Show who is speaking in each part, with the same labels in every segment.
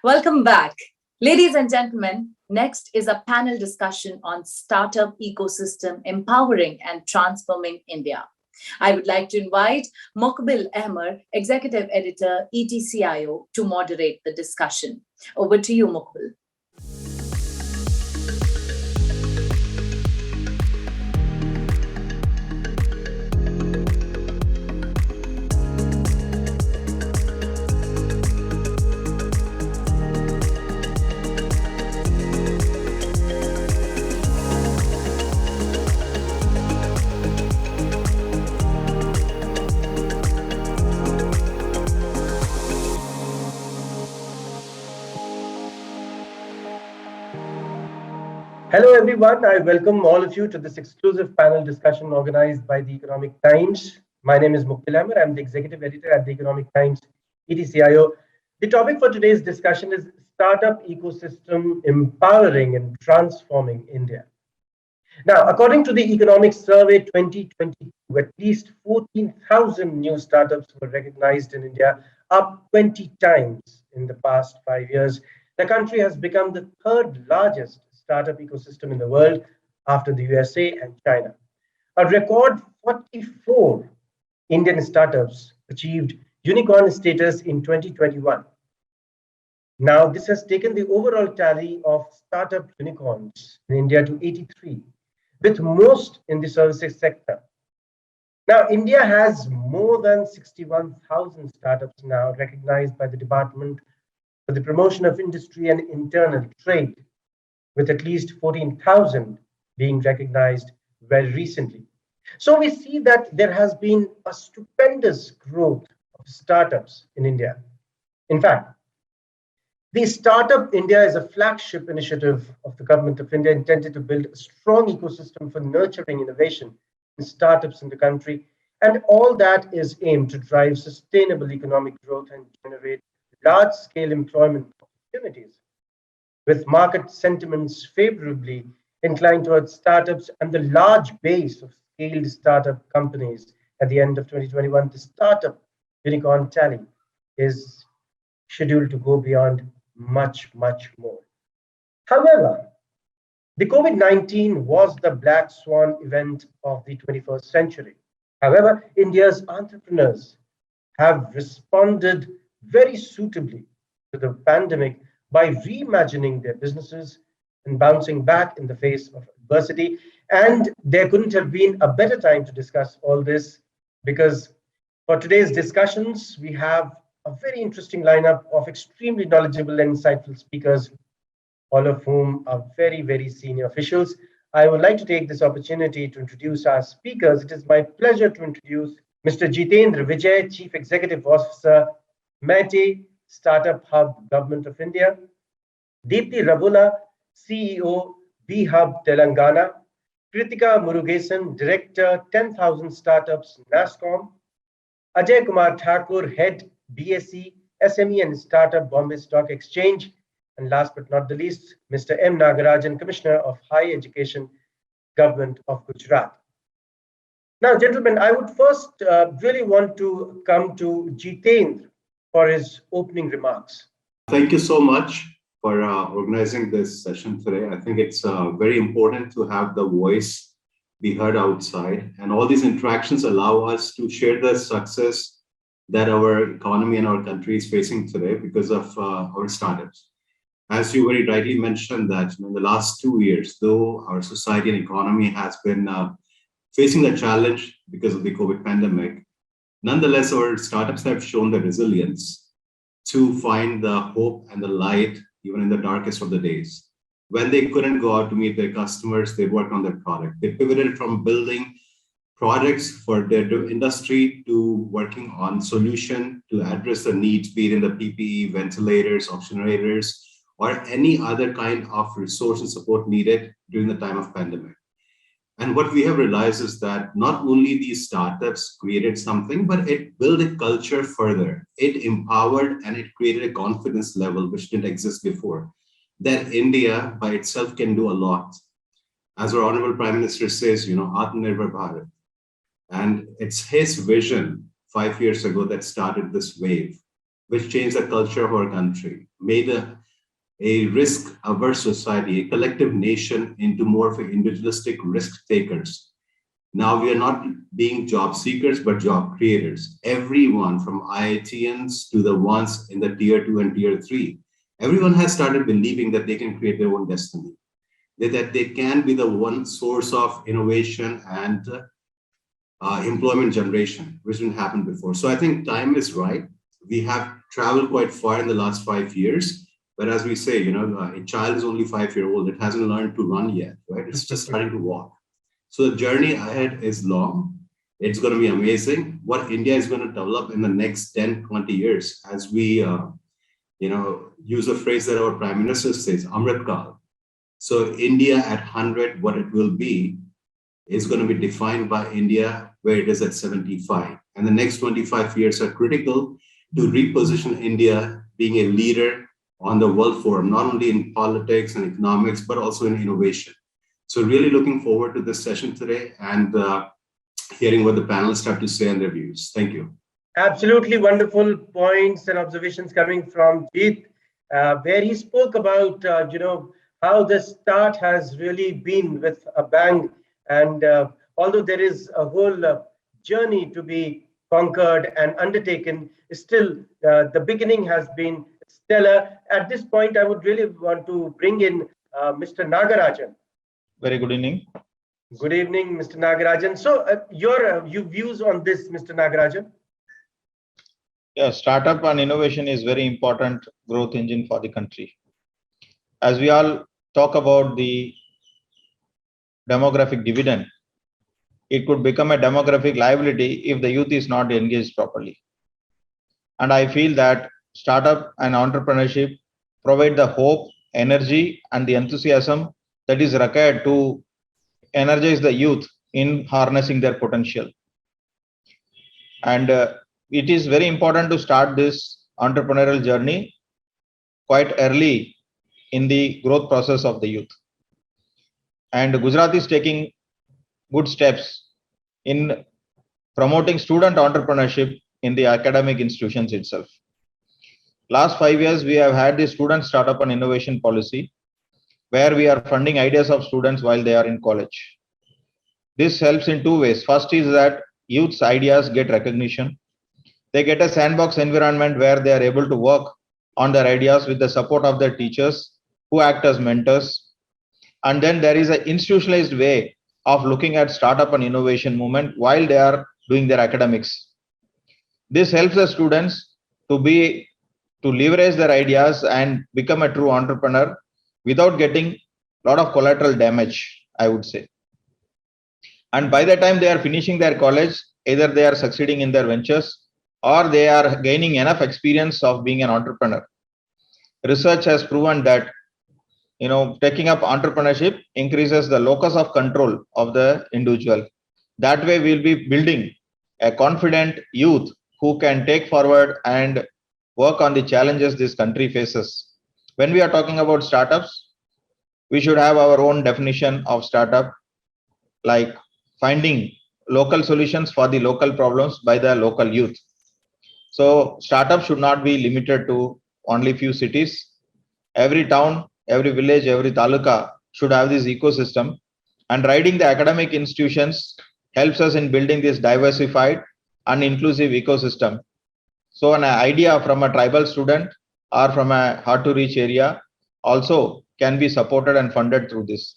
Speaker 1: Welcome back. Ladies and gentlemen, next is a panel discussion on startup ecosystem empowering and transforming India. I would like to invite Muqbil Ahmar, Executive Editor, ETCIO, to moderate the discussion. Over to you, Muqbil.
Speaker 2: Hello, everyone. I welcome all of you to this exclusive panel discussion organized by the Economic Times. My name is Muqbil Ahmar. I'm the executive editor at the Economic Times, ETCIO. The topic for today's discussion is startup ecosystem empowering and transforming India. Now, according to the Economic Survey 2022, at least 14,000 new startups were recognized in India, up 20 times in the past 5 years. The country has become the third largest startup ecosystem in the world after the USA and China. A record 44 Indian startups achieved unicorn status in 2021. Now, this has taken the overall tally of startup unicorns in India to 83, with most in the services sector. Now, India has more than 61,000 startups now recognized by the Department for the Promotion of Industry and Internal Trade, with at least 14,000 being recognized very recently. So we see that there has been a stupendous growth of startups in India. In fact, the Startup India is a flagship initiative of the Government of India intended to build a strong ecosystem for nurturing innovation in startups in the country. And all that is aimed to drive sustainable economic growth and generate large-scale employment opportunities. With market sentiments favorably inclined towards startups and the large base of scaled startup companies at the end of 2021, the startup unicorn tally is scheduled to go beyond much, much more. However, the COVID-19 was the black swan event of the 21st century. However, India's entrepreneurs have responded very suitably to the pandemic by reimagining their businesses and bouncing back in the face of adversity. And there couldn't have been a better time to discuss all this, because for today's discussions, we have a very interesting lineup of extremely knowledgeable and insightful speakers, all of whom are very, very senior officials. I would like to take this opportunity to introduce our speakers. It is my pleasure to introduce Mr. Jitendra Vijay, Chief Executive Officer, MeitY, Startup Hub, Government of India; Deepthi Ravula, CEO, B Hub, Telangana; Kritika Director, 10,000 Startups, NASSCOM; Ajay Kumar Thakur, Head, BSc, SME and Startup, Bombay Stock Exchange; and last but not the least, Mr. M. Nagarajan, Commissioner of Higher Education, Government of Gujarat. Now, gentlemen, I would first really want to come to Jitendra for his opening remarks.
Speaker 3: Thank you so much for organizing this session today. I think it's very important to have the voice be heard outside, and all these interactions allow us to share the success that our economy and our country is facing today because of our startups. As you very rightly mentioned that in the last 2 years, though our society and economy has been facing a challenge because of the COVID pandemic, nonetheless, our startups have shown the resilience to find the hope and the light even in the darkest of the days. When they couldn't go out to meet their customers, they worked on their product. They pivoted from building products for their industry to working on solution to address the needs, be it in the PPE, ventilators, oxygenators, or any other kind of resource and support needed during the time of pandemic. And what we have realized is that not only these startups created something, but it built a culture further. It empowered and it created a confidence level which didn't exist before, that India by itself can do a lot. As our Honorable Prime Minister says, Atmanirbhar Bharat. And it's his vision 5 years ago that started this wave, which changed the culture of our country, made a risk-averse society, a collective nation, into more of individualistic risk takers. Now we are not being job seekers, but job creators. Everyone from IITians to the ones in the tier 2 and tier 3, everyone has started believing that they can create their own destiny, that they can be the one source of innovation and employment generation, which didn't happen before. So I think time is right. We have traveled quite far in the last 5 years. But as we say, a child is only 5 years old. It hasn't learned to run yet, right? It's just starting to walk. So the journey ahead is long. It's going to be amazing. What India is going to develop in the next 10, 20 years, as we, use a phrase that our Prime Minister says, Amrit Kal. So India at 100, what it will be, is going to be defined by India where it is at 75. And the next 25 years are critical to reposition India being a leader on the world forum, not only in politics and economics, but also in innovation. So really looking forward to this session today and hearing what the panelists have to say and their views. Thank you.
Speaker 2: Absolutely wonderful points and observations coming from Jit, where he spoke about, how the start has really been with a bang. And although there is a whole journey to be conquered and undertaken, still the beginning has been stellar. At this point, I would really want to bring in Mr. Nagarajan.
Speaker 4: Very good evening.
Speaker 2: Good evening, Mr. Nagarajan. So your views on this, Mr. Nagarajan?
Speaker 4: Yeah, startup and innovation is very important growth engine for the country. As we all talk about the demographic dividend, it could become a demographic liability if the youth is not engaged properly. And I feel that startup and entrepreneurship provide the hope, energy, and the enthusiasm that is required to energize the youth in harnessing their potential. And it is very important to start this entrepreneurial journey quite early in the growth process of the youth. And Gujarat is taking good steps in promoting student entrepreneurship in the academic institutions itself. Last 5 years, we have had the student startup and innovation policy, where we are funding ideas of students while they are in college. This helps in two ways. First is that youth's ideas get recognition. They get a sandbox environment where they are able to work on their ideas with the support of their teachers who act as mentors. And then there is an institutionalized way of looking at startup and innovation movement while they are doing their academics. This helps the students to leverage their ideas and become a true entrepreneur without getting a lot of collateral damage, I would say. And by the time they are finishing their college, either they are succeeding in their ventures or they are gaining enough experience of being an entrepreneur. Research has proven that taking up entrepreneurship increases the locus of control of the individual. That way, we'll be building a confident youth who can take forward and work on the challenges this country faces. When we are talking about startups, we should have our own definition of startup, like finding local solutions for the local problems by the local youth. So startup should not be limited to only few cities. Every town, every village, every taluka should have this ecosystem, and riding the academic institutions helps us in building this diversified and inclusive ecosystem. So an idea from a tribal student or from a hard to reach area also can be supported and funded through this.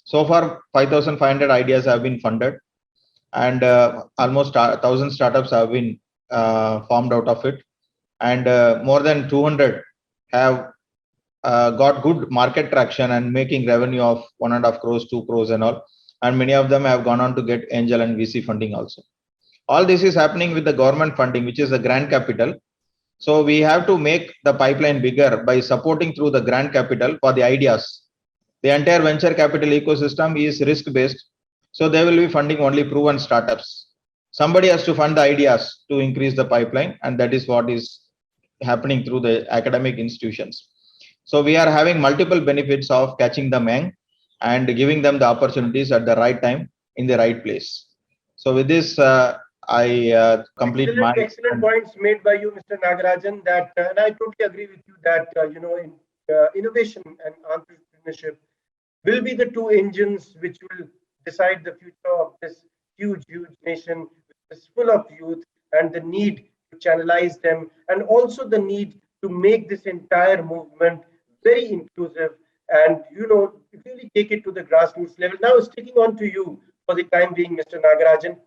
Speaker 4: So far, 5,500 ideas have been funded, and almost 1,000 startups have been formed out of it, and more than 200 have got good market traction and making revenue of 1.5 crores, 2 crores and all. And many of them have gone on to get angel and VC funding also. All this is happening with the government funding, which is the grant capital. So we have to make the pipeline bigger by supporting through the grant capital for the ideas. The entire venture capital ecosystem is risk based. So they will be funding only proven startups. Somebody has to fund the ideas to increase the pipeline, and that is what is happening through the academic institutions. So we are having multiple benefits of catching them young and giving them the opportunities at the right time in the right place. So with this, I complete
Speaker 2: excellent points made by you, Mr. Nagarajan. That, and I totally agree with you that innovation and entrepreneurship will be the two engines which will decide the future of this huge nation, which is full of youth, and the need to channelize them, and also the need to make this entire movement very inclusive and really take it to the grassroots level. Now, sticking on to you for the time being, Mr. Nagarajan,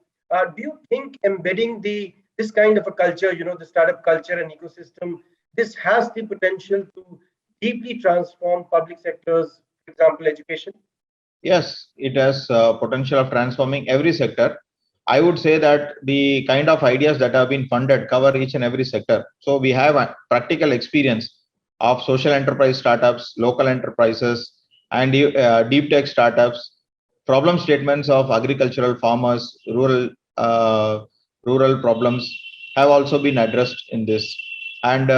Speaker 2: do you think embedding this kind of a culture, the startup culture and ecosystem, this has the potential to deeply transform public sectors, for example, education?
Speaker 4: Yes, it has potential of transforming every sector. I would say that the kind of ideas that have been funded cover each and every sector. So we have a practical experience of social enterprise startups, local enterprises, and deep tech startups. Problem statements of agricultural farmers, rural problems have also been addressed in this. And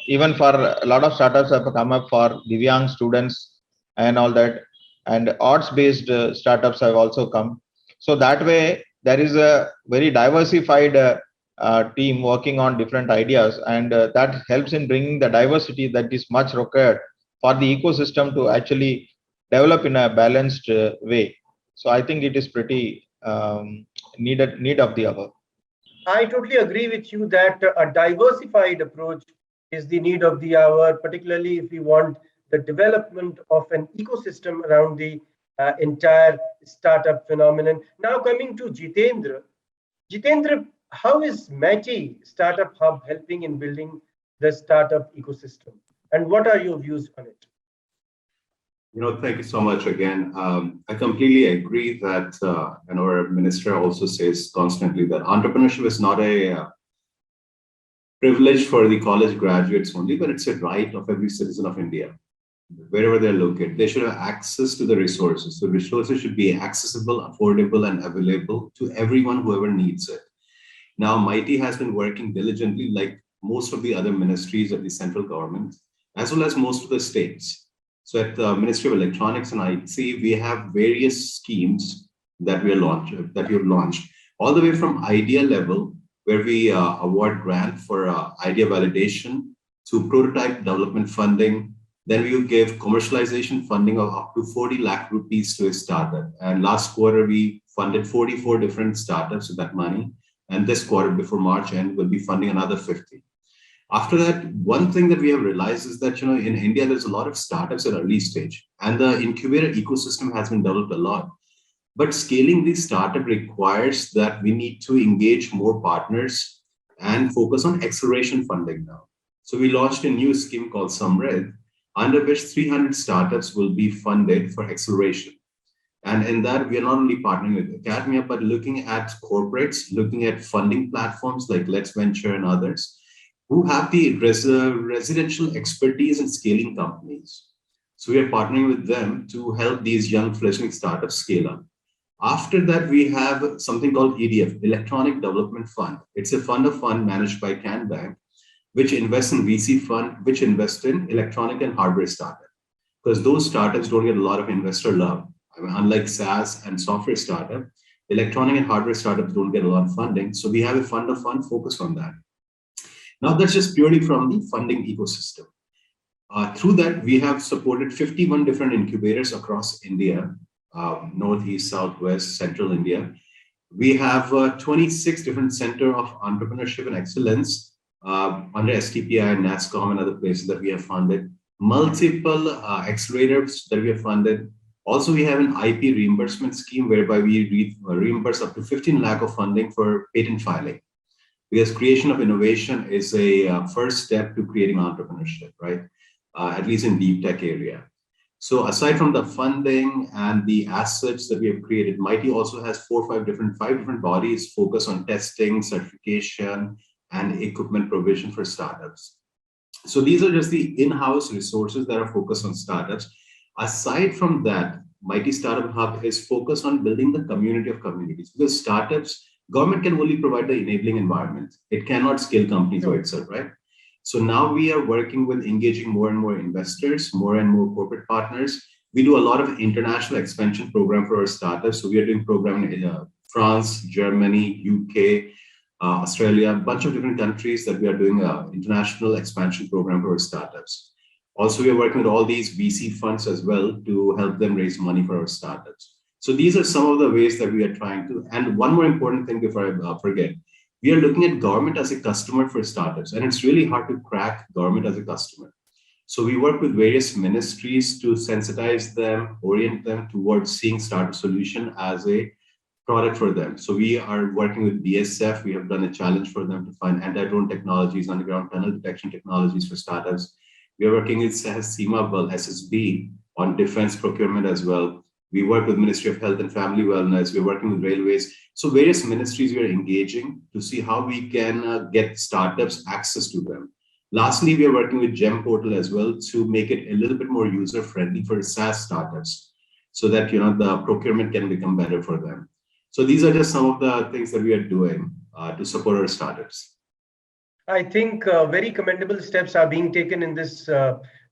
Speaker 4: even for a lot of startups have come up for Divyang students and all that, and arts-based startups have also come. So that way, there is a very diversified team working on different ideas, and that helps in bringing the diversity that is much required for the ecosystem to actually develop in a balanced way. So I think it is pretty need of the hour.
Speaker 2: I totally agree with you that a diversified approach is the need of the hour, particularly if we want the development of an ecosystem around the entire startup phenomenon. Now, coming to Jitendra. Jitendra, how is MeitY Startup Hub helping in building the startup ecosystem? And what are your views on it?
Speaker 3: Thank you so much again. I completely agree that, and our minister also says constantly that entrepreneurship is not a privilege for the college graduates only, but it's a right of every citizen of India. Wherever they're located, they should have access to the resources. The resources should be accessible, affordable, and available to everyone, whoever needs it. Now, MeitY has been working diligently, like most of the other ministries of the central government, as well as most of the states. So at the Ministry of Electronics and IT, we have various schemes that we have launched, all the way from idea level, where we award grant for idea validation, to prototype development funding. Then we will give commercialization funding of up to 40 lakh rupees to a startup. And last quarter, we funded 44 different startups with that money. And this quarter, before March end, we'll be funding another 50. After that, one thing that we have realized is that, in India, there's a lot of startups at early stage, and the incubator ecosystem has been developed a lot. But scaling the startup requires that we need to engage more partners and focus on acceleration funding now. So we launched a new scheme called Samrid, under which 300 startups will be funded for acceleration. And in that, we are not only partnering with academia, but looking at corporates, looking at funding platforms like Let's Venture and others, who have the residential expertise in scaling companies. So we are partnering with them to help these young fledgling startups scale up. After that, we have something called EDF, Electronic Development Fund. It's a fund of fund managed by Can Bank, which invests in VC fund, which invest in electronic and hardware startups. Because those startups don't get a lot of investor love. Unlike SaaS and software startup, electronic and hardware startups don't get a lot of funding. So we have a fund of fund focused on that. Now, that's just purely from the funding ecosystem. Through that, we have supported 51 different incubators across India, Northeast, Southwest, Central India. We have 26 different Center of Entrepreneurship and Excellence under STPI and NASSCOM and other places that we have funded. Multiple accelerators that we have funded. Also, we have an IP reimbursement scheme whereby we reimburse up to 15 lakh of funding for patent filing. Because creation of innovation is a first step to creating entrepreneurship, right? At least in deep tech area. So aside from the funding and the assets that we have created, MeitY also has five different bodies focused on testing, certification, and equipment provision for startups. So these are just the in-house resources that are focused on startups. Aside from that, MeitY Startup Hub is focused on building the community of communities, because startups, government can only provide the enabling environment. It cannot scale companies by itself, right? So now we are working with engaging more and more investors, more and more corporate partners. We do a lot of international expansion program for our startups. So we are doing program in France, Germany, UK, Australia, a bunch of different countries that we are doing an international expansion program for our startups. Also, we are working with all these VC funds as well to help them raise money for our startups. So these are some of the ways that we are trying to. And one more important thing before I forget, we are looking at government as a customer for startups, and it's really hard to crack government as a customer. So we work with various ministries to sensitize them, orient them towards seeing startup solution as a product for them. So we are working with BSF. We have done a challenge for them to find anti-drone technologies, underground tunnel detection technologies for startups. We are working with SEMA, SSB on defense procurement as well. We work with Ministry of Health and Family Wellness. We're working with railways. So various ministries we are engaging to see how we can get startups access to them. Lastly, we are working with GEM portal as well to make it a little bit more user-friendly for SaaS startups so that the procurement can become better for them. So these are just some of the things that we are doing to support our startups.
Speaker 2: I think very commendable steps are being taken in this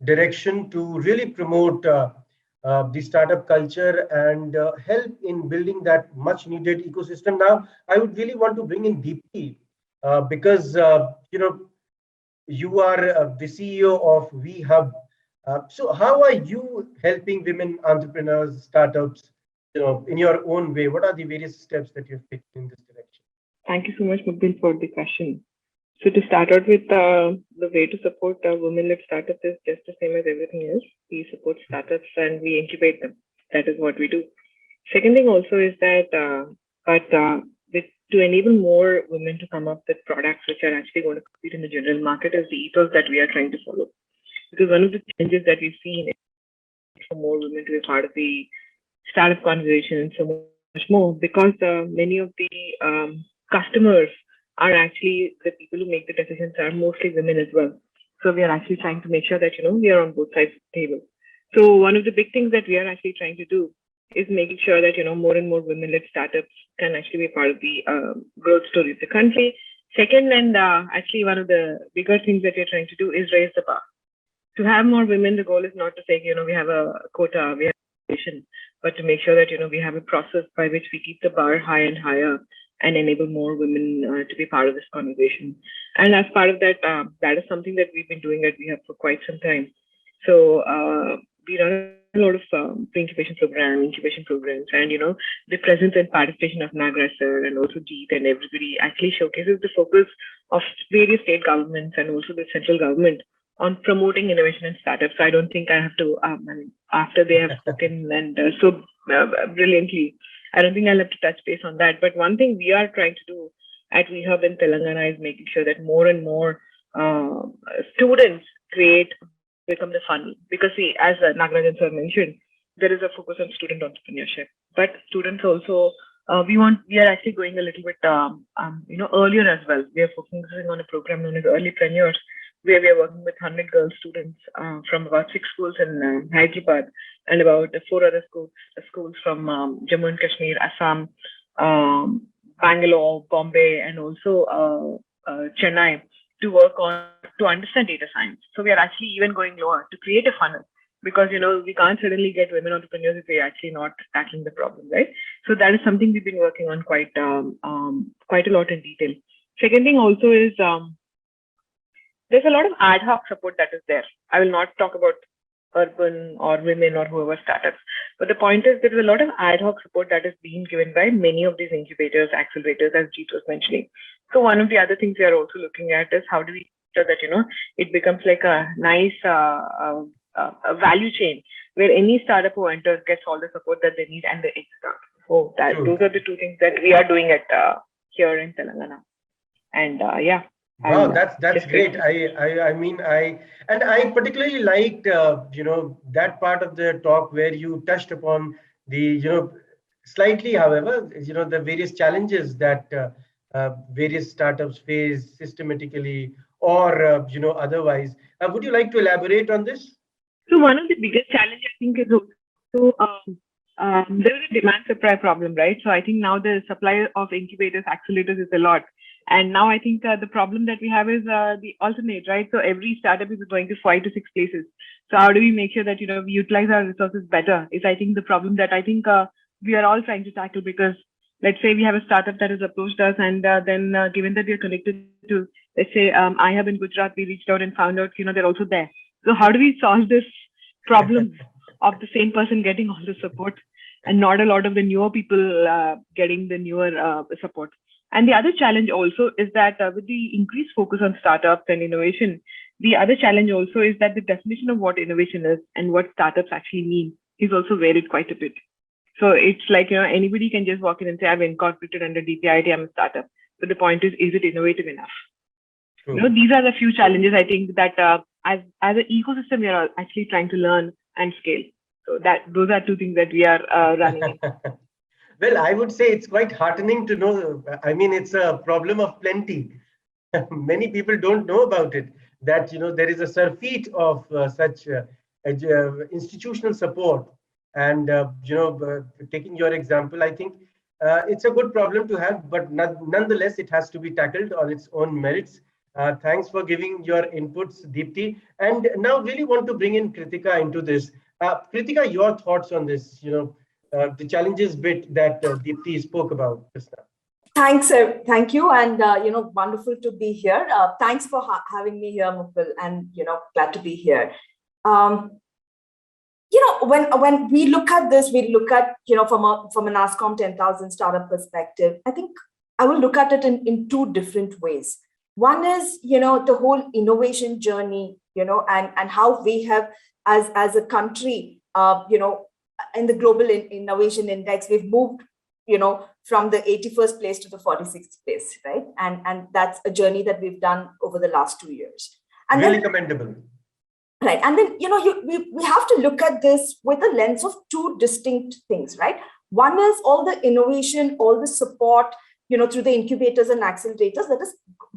Speaker 2: direction to really promote the startup culture and help in building that much needed ecosystem. Now, I would really want to bring in Deepthi because, you are the CEO of VHub. So how are you helping women entrepreneurs, startups, in your own way? What are the various steps that you've taken in this direction?
Speaker 5: Thank you so much, Muqbil, for the question. So to start out with, the way to support women-led startups is just the same as everything else. We support startups and we incubate them. That is what we do. Second thing also is that, to enable more women to come up with products which are actually going to compete in the general market is the ethos that we are trying to follow. Because one of the changes that we've seen is for more women to be part of the startup conversation and so much more, because many of the customers are actually the people who make the decisions are mostly women as well. So we are actually trying to make sure that, we are on both sides of the table. So one of the big things that we are actually trying to do is making sure that, more and more women-led startups can actually be part of the growth story of the country. Second, and actually one of the bigger things that we're trying to do is raise the bar. To have more women, the goal is not to say, we have a quota, we have a vision, but to make sure that, we have a process by which we keep the bar high and higher and enable more women to be part of this conversation. And as part of that, that is something that we've been doing at VHub for quite some time. So we run a lot of incubation programs, and the presence and participation of Nagarajan and also Jit and everybody actually showcases the focus of various state governments and also the central government on promoting innovation and startups. So I don't think I have to, after they have spoken and so brilliantly, I don't think I'll have to touch base on that. But one thing we are trying to do at VHub in Telangana is making sure that more and more students become the funnel. Because see, as Nagarajan sir mentioned, there is a focus on student entrepreneurship. But students also, we are actually going a little bit, earlier as well. We are focusing on a program known as Earlypreneurs, where we are working with 100 girl students from about 6 schools in Hyderabad and about 4 other schools from Jammu and Kashmir, Assam, Bangalore, Bombay, and also Chennai to understand data science. So we are actually even going lower to create a funnel because, we can't suddenly get women entrepreneurs if we're actually not tackling the problem, right? So that is something we've been working on quite a lot in detail. Second thing also is, there's a lot of ad hoc support that is there. I will not talk about urban or women or whoever startups, but the point is there is a lot of ad hoc support that is being given by many of these incubators, accelerators, as Jit was mentioning. So one of the other things we are also looking at is how do we ensure that, it becomes like a nice a value chain where any startup who enters gets all the support that they need and they exit out. So those are the two things that we are doing at here in Telangana. And yeah.
Speaker 2: Wow, that's great. I particularly liked that part of the talk where you touched upon the slightly, however, the various challenges that various startups face systematically or otherwise. Would you like to elaborate on this?
Speaker 5: So one of the biggest challenges I think is also there is a demand supply problem, right? So I think now the supply of incubators, accelerators is a lot. And now I think the problem that we have is the alternate, right? So every startup is going to 5 to 6 places. So how do we make sure that, we utilize our resources better is I think the problem that I think we are all trying to tackle, because let's say we have a startup that has approached us and then given that we are connected to, let's say, I have in Gujarat, we reached out and found out, they're also there. So how do we solve this problem of the same person getting all the support and not a lot of the newer people getting the newer support? And the other challenge also is that with the increased focus on startups and innovation, the other challenge also is that the definition of what innovation is and what startups actually mean is also varied quite a bit. So it's like, anybody can just walk in and say, I've incorporated under DPIIT, I'm a startup. But the point is it innovative enough?
Speaker 2: True.
Speaker 5: These are the few challenges I think that as an ecosystem, we are actually trying to learn and scale. So those are two things that we are running.
Speaker 2: Well, I would say it's quite heartening to know. I mean, it's a problem of plenty. Many people don't know about it, that there is a surfeit of such institutional support. And taking your example, I think it's a good problem to have, but nonetheless, it has to be tackled on its own merits. Thanks for giving your inputs, Deepthi. And now really want to bring in Kritika into this. Kritika, your thoughts on this, the challenges bit that Deepthi spoke about just now.
Speaker 6: Thanks, thank you, and wonderful to be here. Thanks for having me here, Muqbil, and glad to be here. When we look at this, we look at from a NASSCOM 10,000 startup perspective. I think I will look at it in two different ways. One is the whole innovation journey, and how we have as a country, in the global innovation index, we've moved from the 81st place to the 46th place, right? And that's a journey that we've done over the last 2 years. And
Speaker 2: really commendable.
Speaker 6: Right. And then, we have to look at this with a lens of two distinct things, right? One is all the innovation, all the support, through the incubators and accelerators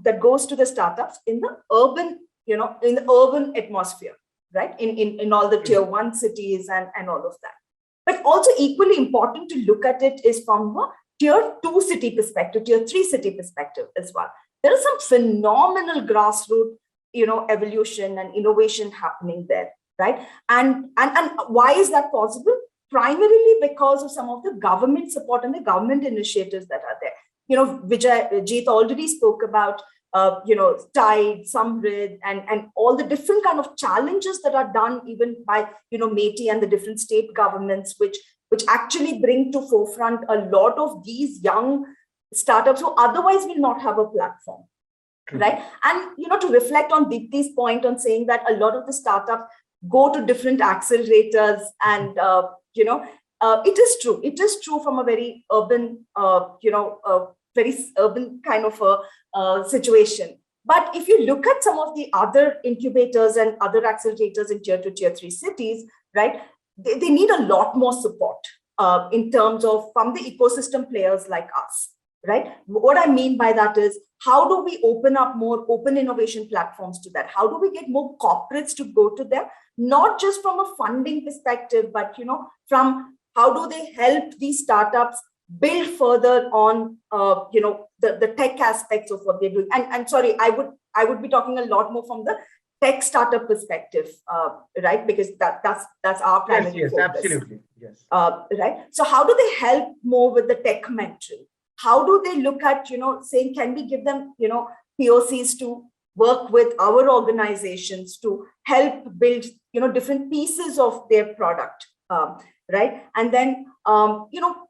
Speaker 6: that goes to the startups in the urban, in the urban atmosphere, right? In all the tier 1 cities and all of that. But also equally important to look at it is from a tier 2 city perspective, tier 3 city perspective as well. There is some phenomenal grassroots, evolution and innovation happening there, right? And why is that possible? Primarily because of some of the government support and the government initiatives that are there. Vijay already spoke about, Tide, Samrid, and all the different kind of challenges that are done even by, MeitY and the different state governments, which actually bring to forefront a lot of these young startups who otherwise will not have a platform. Right. And, to reflect on Deepthi's point on saying that a lot of the startups go to different accelerators and, it is true. It is true from a very urban, very urban kind of a situation. But if you look at some of the other incubators and other accelerators in tier 2, tier 3 cities, right, they need a lot more support in terms of from the ecosystem players like us. Right. What I mean by that is, how do we open up more open innovation platforms to that? How do we get more corporates to go to them? Not just from a funding perspective, but, from how do they help these startups build further on, the tech aspects of what they're doing. And sorry, I would be talking a lot more from the tech startup perspective, right? Because that's our primary focus.
Speaker 2: Absolutely. Yes.
Speaker 6: Right. So how do they help more with the tech mentoring? How do they look at, saying, can we give them, POCs to work with our organizations to help build, different pieces of their product, right? And then,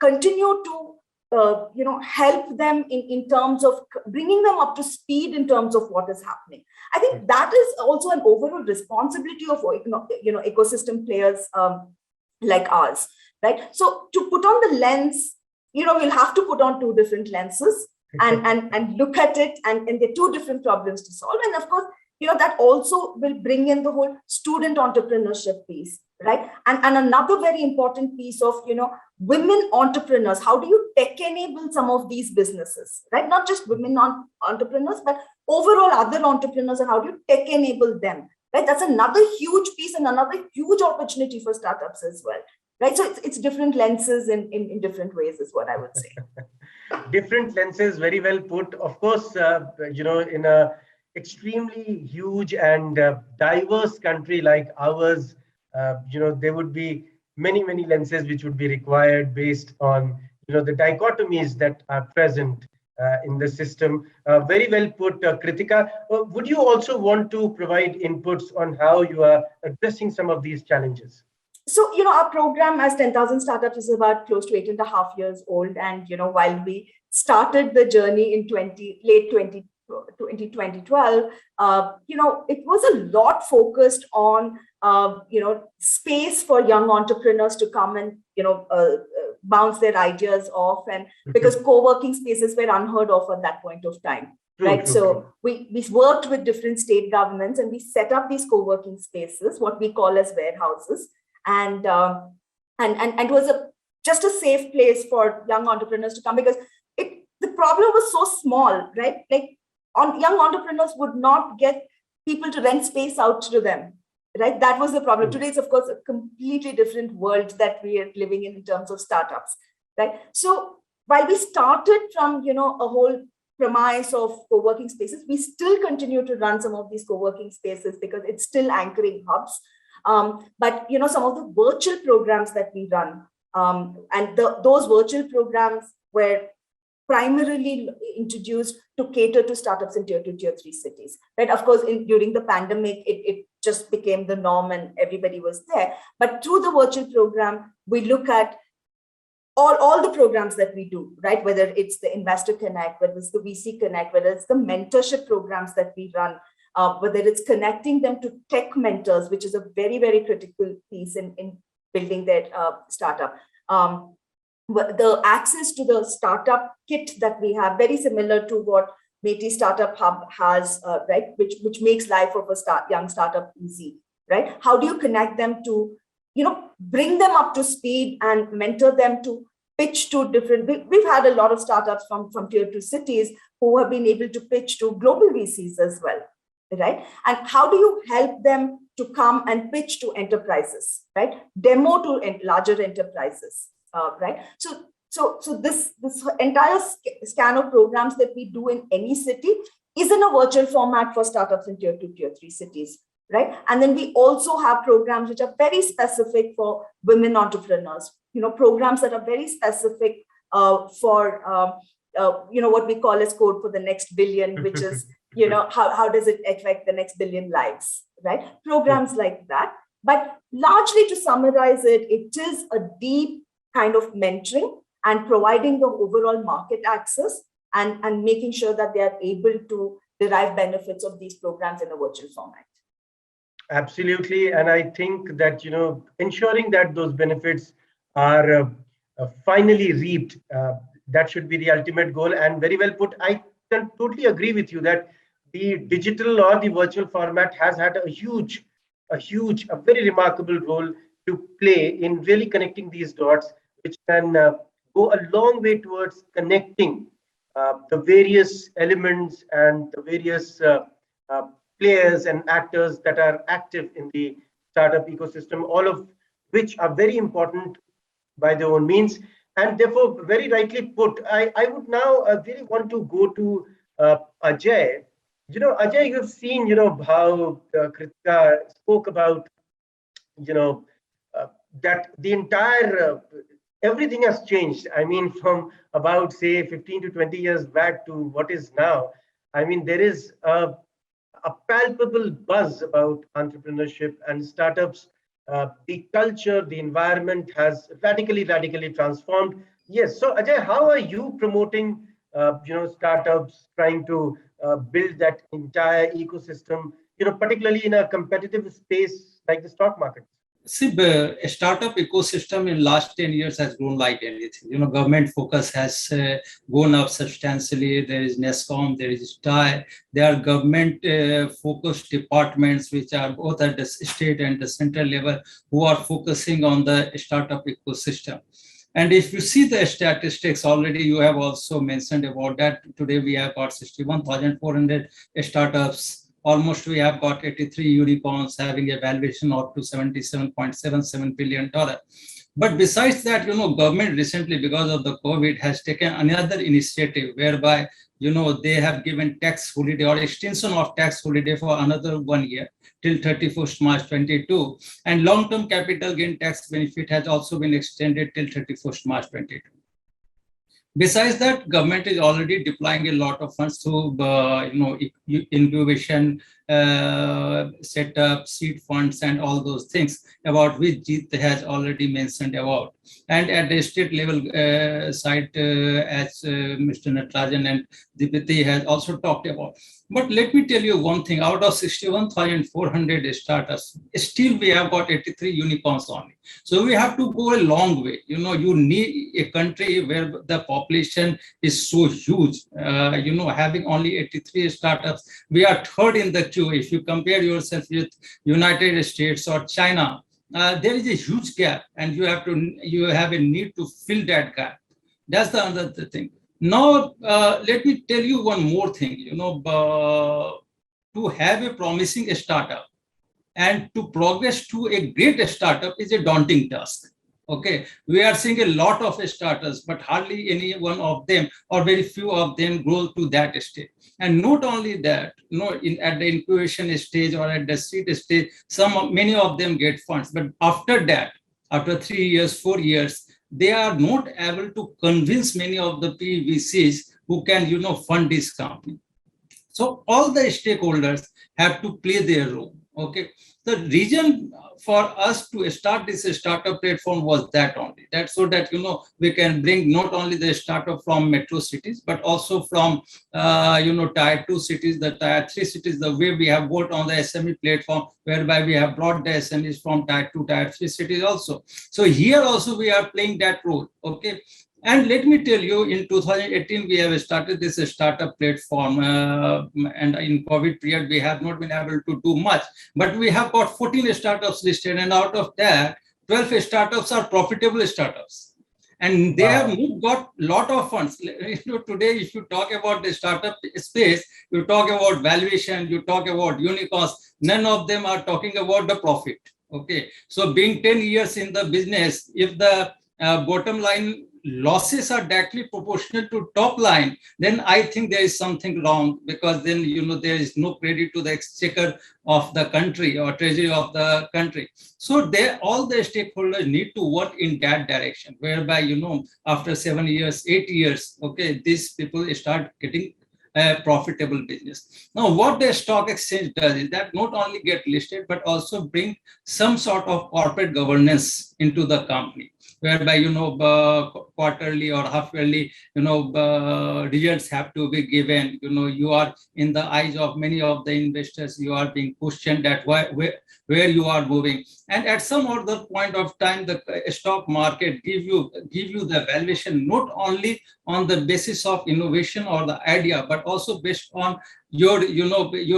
Speaker 6: continue to, help them in terms of bringing them up to speed in terms of what is happening. I think that is also an overall responsibility of, ecosystem players like ours, right? So to put on the lens, we'll have to put on two different lenses and look at it, and there are two different problems to solve. And of course, that also will bring in the whole student entrepreneurship piece, right? And another very important piece of, women entrepreneurs. How do you tech enable some of these businesses, right? Not just women entrepreneurs, but overall other entrepreneurs, and how do you tech enable them, right? That's another huge piece and another huge opportunity for startups as well. Right. So it's different lenses in different ways is what I would say.
Speaker 2: Different lenses, very well put. Of course, in a extremely huge and diverse country like ours, there would be many lenses which would be required based on, the dichotomies that are present in the system. Very well put, Kritika. Would you also want to provide inputs on how you are addressing some of these challenges?
Speaker 6: So, our program as 10,000 startups is about close to 8.5 years old. And, while we started the journey in 2012, it was a lot focused on, space for young entrepreneurs to come and, bounce their ideas off. And because co-working spaces were unheard of at that point of time. Right. So we worked with different state governments and we set up these co-working spaces, what we call as warehouses. And it was just a safe place for young entrepreneurs to come, because the problem was so small, right? Like young entrepreneurs would not get people to rent space out to them, right? That was the problem. Today, it's of course a completely different world that we are living in terms of startups, right? So while we started from a whole premise of co-working spaces, we still continue to run some of these co-working spaces because it's still anchoring hubs. But some of the virtual programs that we run, and those virtual programs were primarily introduced to cater to startups in tier 2, tier 3 cities, right? Of course, during the pandemic, it just became the norm and everybody was there. But through the virtual program, we look at all the programs that we do, right? Whether it's the Investor Connect, whether it's the VC Connect, whether it's the mentorship programs that we run, whether it's connecting them to tech mentors, which is a very, very critical piece in building their startup. The access to the startup kit that we have, very similar to what MeitY Startup Hub has, right, which makes life of a young startup easy, right? How do you connect them to, bring them up to speed and mentor them to pitch to different, we've had a lot of startups from tier 2 cities who have been able to pitch to global VCs as well, right? And how do you help them to come and pitch to enterprises, right? Demo to larger enterprises, right? So this entire scan of programs that we do in any city is in a virtual format for startups in tier 2, tier 3 cities, right? And then we also have programs which are very specific for women entrepreneurs, programs that are very specific for, what we call as code for the next billion, which is, how does it affect the next billion lives, right? Programs like that. But largely, to summarize it, it is a deep kind of mentoring and providing the overall market access and making sure that they are able to derive benefits of these programs in a virtual format.
Speaker 2: Absolutely. And I think that, ensuring that those benefits are finally reaped, that should be the ultimate goal. And very well put. I can totally agree with you that the digital or the virtual format has had a very remarkable role to play in really connecting these dots, which can go a long way towards connecting the various elements and the various players and actors that are active in the startup ecosystem, all of which are very important by their own means. And therefore, very rightly put, I would now really want to go to Ajay. Ajay, you've seen, how Kritika spoke about, that the entire, everything has changed. I mean, from about, say, 15 to 20 years back to what is now. I mean, there is a palpable buzz about entrepreneurship and startups. The culture, the environment has radically transformed. Yes. So Ajay, how are you promoting, startups, trying to build that entire ecosystem, particularly in a competitive space like the stock market?
Speaker 7: See, the startup ecosystem in last 10 years has grown like anything. Government focus has gone up substantially. There is NASSCOM, there is ETCIO. There are government focused departments which are both at the state and the central level who are focusing on the startup ecosystem. And if you see the statistics already, you have also mentioned about that. Today we have got 61,400 startups. Almost we have got 83 unicorns having a valuation up to $77.77 billion. But besides that, government recently, because of the COVID, has taken another initiative whereby, they have given tax holiday or extension of tax holiday for another 1 year till 31st March 22. And long-term capital gain tax benefit has also been extended till 31st March 22. Besides that, government is already deploying a lot of funds to, incubation, setup, seed funds, and all those things about which Jit has already mentioned about. And at the state level side, as Mr. Nagarajan and Deepthi has also talked about. But let me tell you one thing: out of 61,400 startups, still we have got 83 unicorns only. So we have to go a long way. You need a country where the population is so huge. Having only 83 startups, we are third in the queue. If you compare yourself with United States or China, there is a huge gap, and you have a need to fill that gap. That's the other thing. Now, let me tell you one more thing. To have a promising startup and to progress to a great startup is a daunting task. Okay, we are seeing a lot of startups, but hardly any one of them or very few of them grow to that stage. And not only that, at the incubation stage or at the seed stage, many of them get funds. But after that, after 3 years, 4 years, they are not able to convince many of the PVCs who can, fund this company. So all the stakeholders have to play their role. Okay. The reason for us to start this startup platform was that only. That's so that, we can bring not only the startup from metro cities, but also from, tier 2 cities, the tier 3 cities, the way we have worked on the SME platform, whereby we have brought the SMEs from tier 2, tier 3 cities also. So here also we are playing that role. Okay. And let me tell you, in 2018, we have started this startup platform. And in COVID period, we have not been able to do much. But we have got 14 startups listed. And out of that, 12 startups are profitable startups. And they have got a lot of funds. Today, if you talk about the startup space, you talk about valuation, you talk about unicorns, none of them are talking about the profit. Okay. So being 10 years in the business, if the bottom line losses are directly proportional to top line, then I think there is something wrong, because then there is no credit to the exchequer of the country or treasury of the country. So all the stakeholders need to work in that direction, whereby after 7 years, 8 years, okay, these people start getting a profitable business. Now, what the stock exchange does is that not only get listed, but also bring some sort of corporate governance into the company, whereby quarterly or half yearly results have to be given. You are in the eyes of many of the investors, you are being questioned that where you are moving, and at some other point of time the stock market give you the valuation not only on the basis of innovation or the idea, but also based on your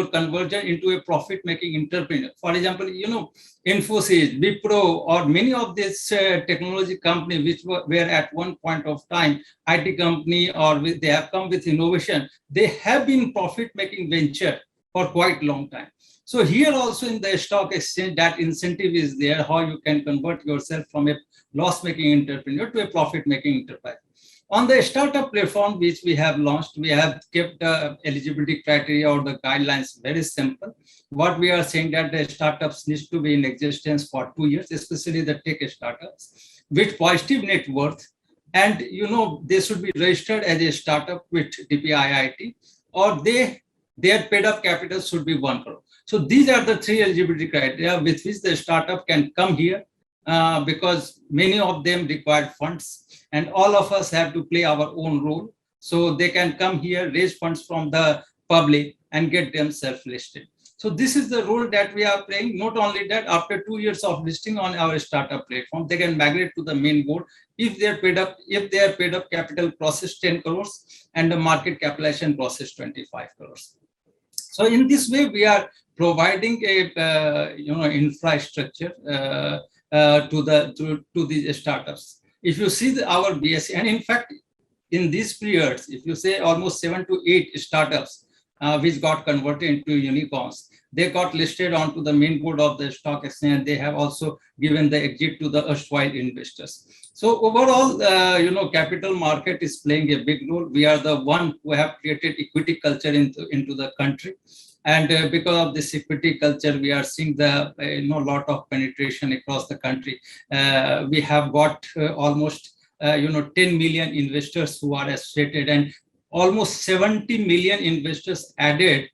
Speaker 7: conversion into a profit making entrepreneur. For example, Infosys, Wipro, or many of these technology companies which were at one point of time IT company, or they have come with innovation, they have been profit making venture for quite long time. So here also in the stock exchange, that incentive is there, how you can convert yourself from a loss making entrepreneur to a profit making enterprise. On the startup platform which we have launched, we have kept the eligibility criteria or the guidelines very simple. What we are saying that the startups needs to be in existence for 2 years, especially the tech startups, with positive net worth, and they should be registered as a startup with DPIIT, or their paid up capital should be 1 crore. So these are the 3 eligibility criteria with which the startup can come here, because many of them require funds, and all of us have to play our own role. So they can come here, raise funds from the public, and get themselves listed. So this is the role that we are playing. Not only that, after 2 years of listing on our startup platform, they can migrate to the main board if their paid up capital crosses 10 crores and the market capitalization crosses 25 crores. So in this way, we are providing a infrastructure to these startups. If you see our BSE, and in fact, in these periods, if you say almost 7 to 8 startups which got converted into unicorns, they got listed onto the main board of the stock exchange. They have also given the exit to the erstwhile investors. So overall, capital market is playing a big role. We are the one who have created equity culture into the country. And because of this equity culture, we are seeing the lot of penetration across the country. We have got almost 10 million investors who are associated, and almost 70 million investors added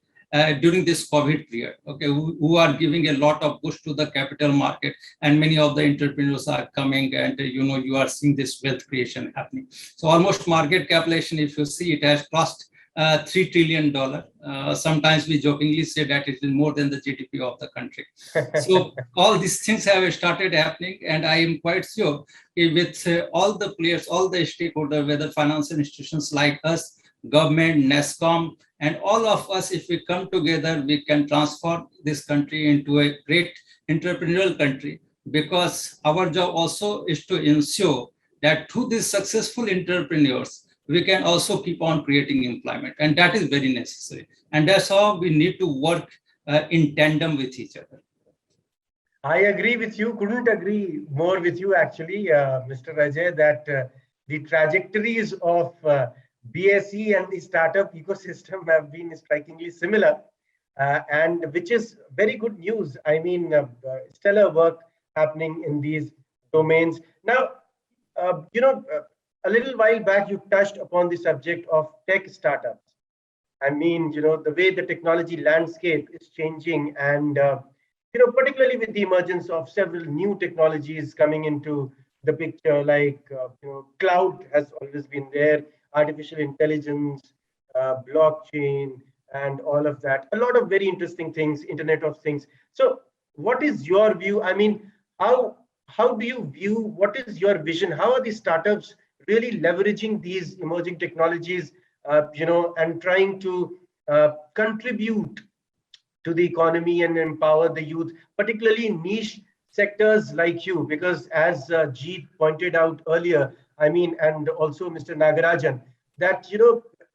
Speaker 7: during this COVID period, okay, who are giving a lot of push to the capital market, and many of the entrepreneurs are coming, and you are seeing this wealth creation happening. So almost market capitalization, if you see, it has crossed $3 trillion. Sometimes we jokingly say that it is more than the GDP of the country. So all these things have started happening, and I am quite sure with all the players, all the stakeholders, whether financial institutions like us, government, NASSCOM, and all of us, if we come together, we can transform this country into a great entrepreneurial country, because our job also is to ensure that through these successful entrepreneurs, we can also keep on creating employment, and that is very necessary. And that's how we need to work in tandem with each other.
Speaker 2: I agree with you. Couldn't agree more with you, actually, Mr. Ajay, that the trajectories of BSE and the startup ecosystem have been strikingly similar, and which is very good news. I mean, stellar work happening in these domains. Now, a little while back, you touched upon the subject of tech startups. I mean, the way the technology landscape is changing, and particularly with the emergence of several new technologies coming into the picture, like cloud has always been there, artificial intelligence, blockchain, and all of that. A lot of very interesting things, Internet of Things. So, what is your view? I mean, how do you view? What is your vision? How are these startups really leveraging these emerging technologies, and trying to contribute to the economy and empower the youth, particularly in niche sectors like you? Because as Jeet pointed out earlier, I mean, and also Mr. Nagarajan, that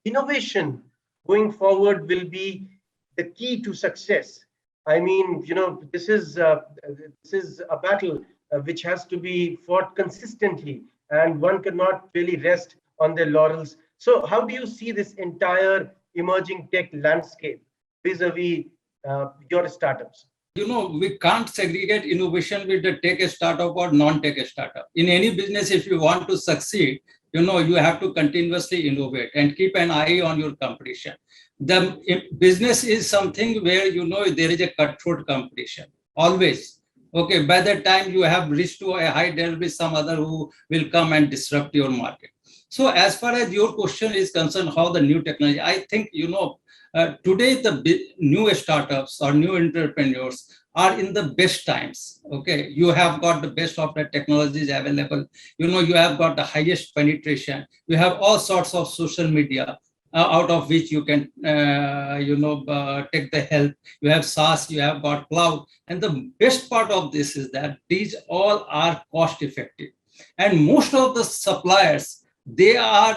Speaker 2: innovation going forward will be the key to success. I mean, this is a battle which has to be fought consistently, and one cannot really rest on their laurels. So how do you see this entire emerging tech landscape vis-a-vis your startups?
Speaker 7: We can't segregate innovation with the tech startup or non-tech startup. In any business, if you want to succeed, you have to continuously innovate and keep an eye on your competition. The business is something where, there is a cutthroat competition, always. Okay, by the time you have reached to a height, there will be some other who will come and disrupt your market. So as far as your question is concerned, how the new technology, I think, today the new startups or new entrepreneurs are in the best times. Okay, you have got the best of the technologies available. You have got the highest penetration. You have all sorts of social media out of which you can, take the help. You have SaaS, you have got cloud. And the best part of this is that these all are cost effective. And most of the suppliers, they are,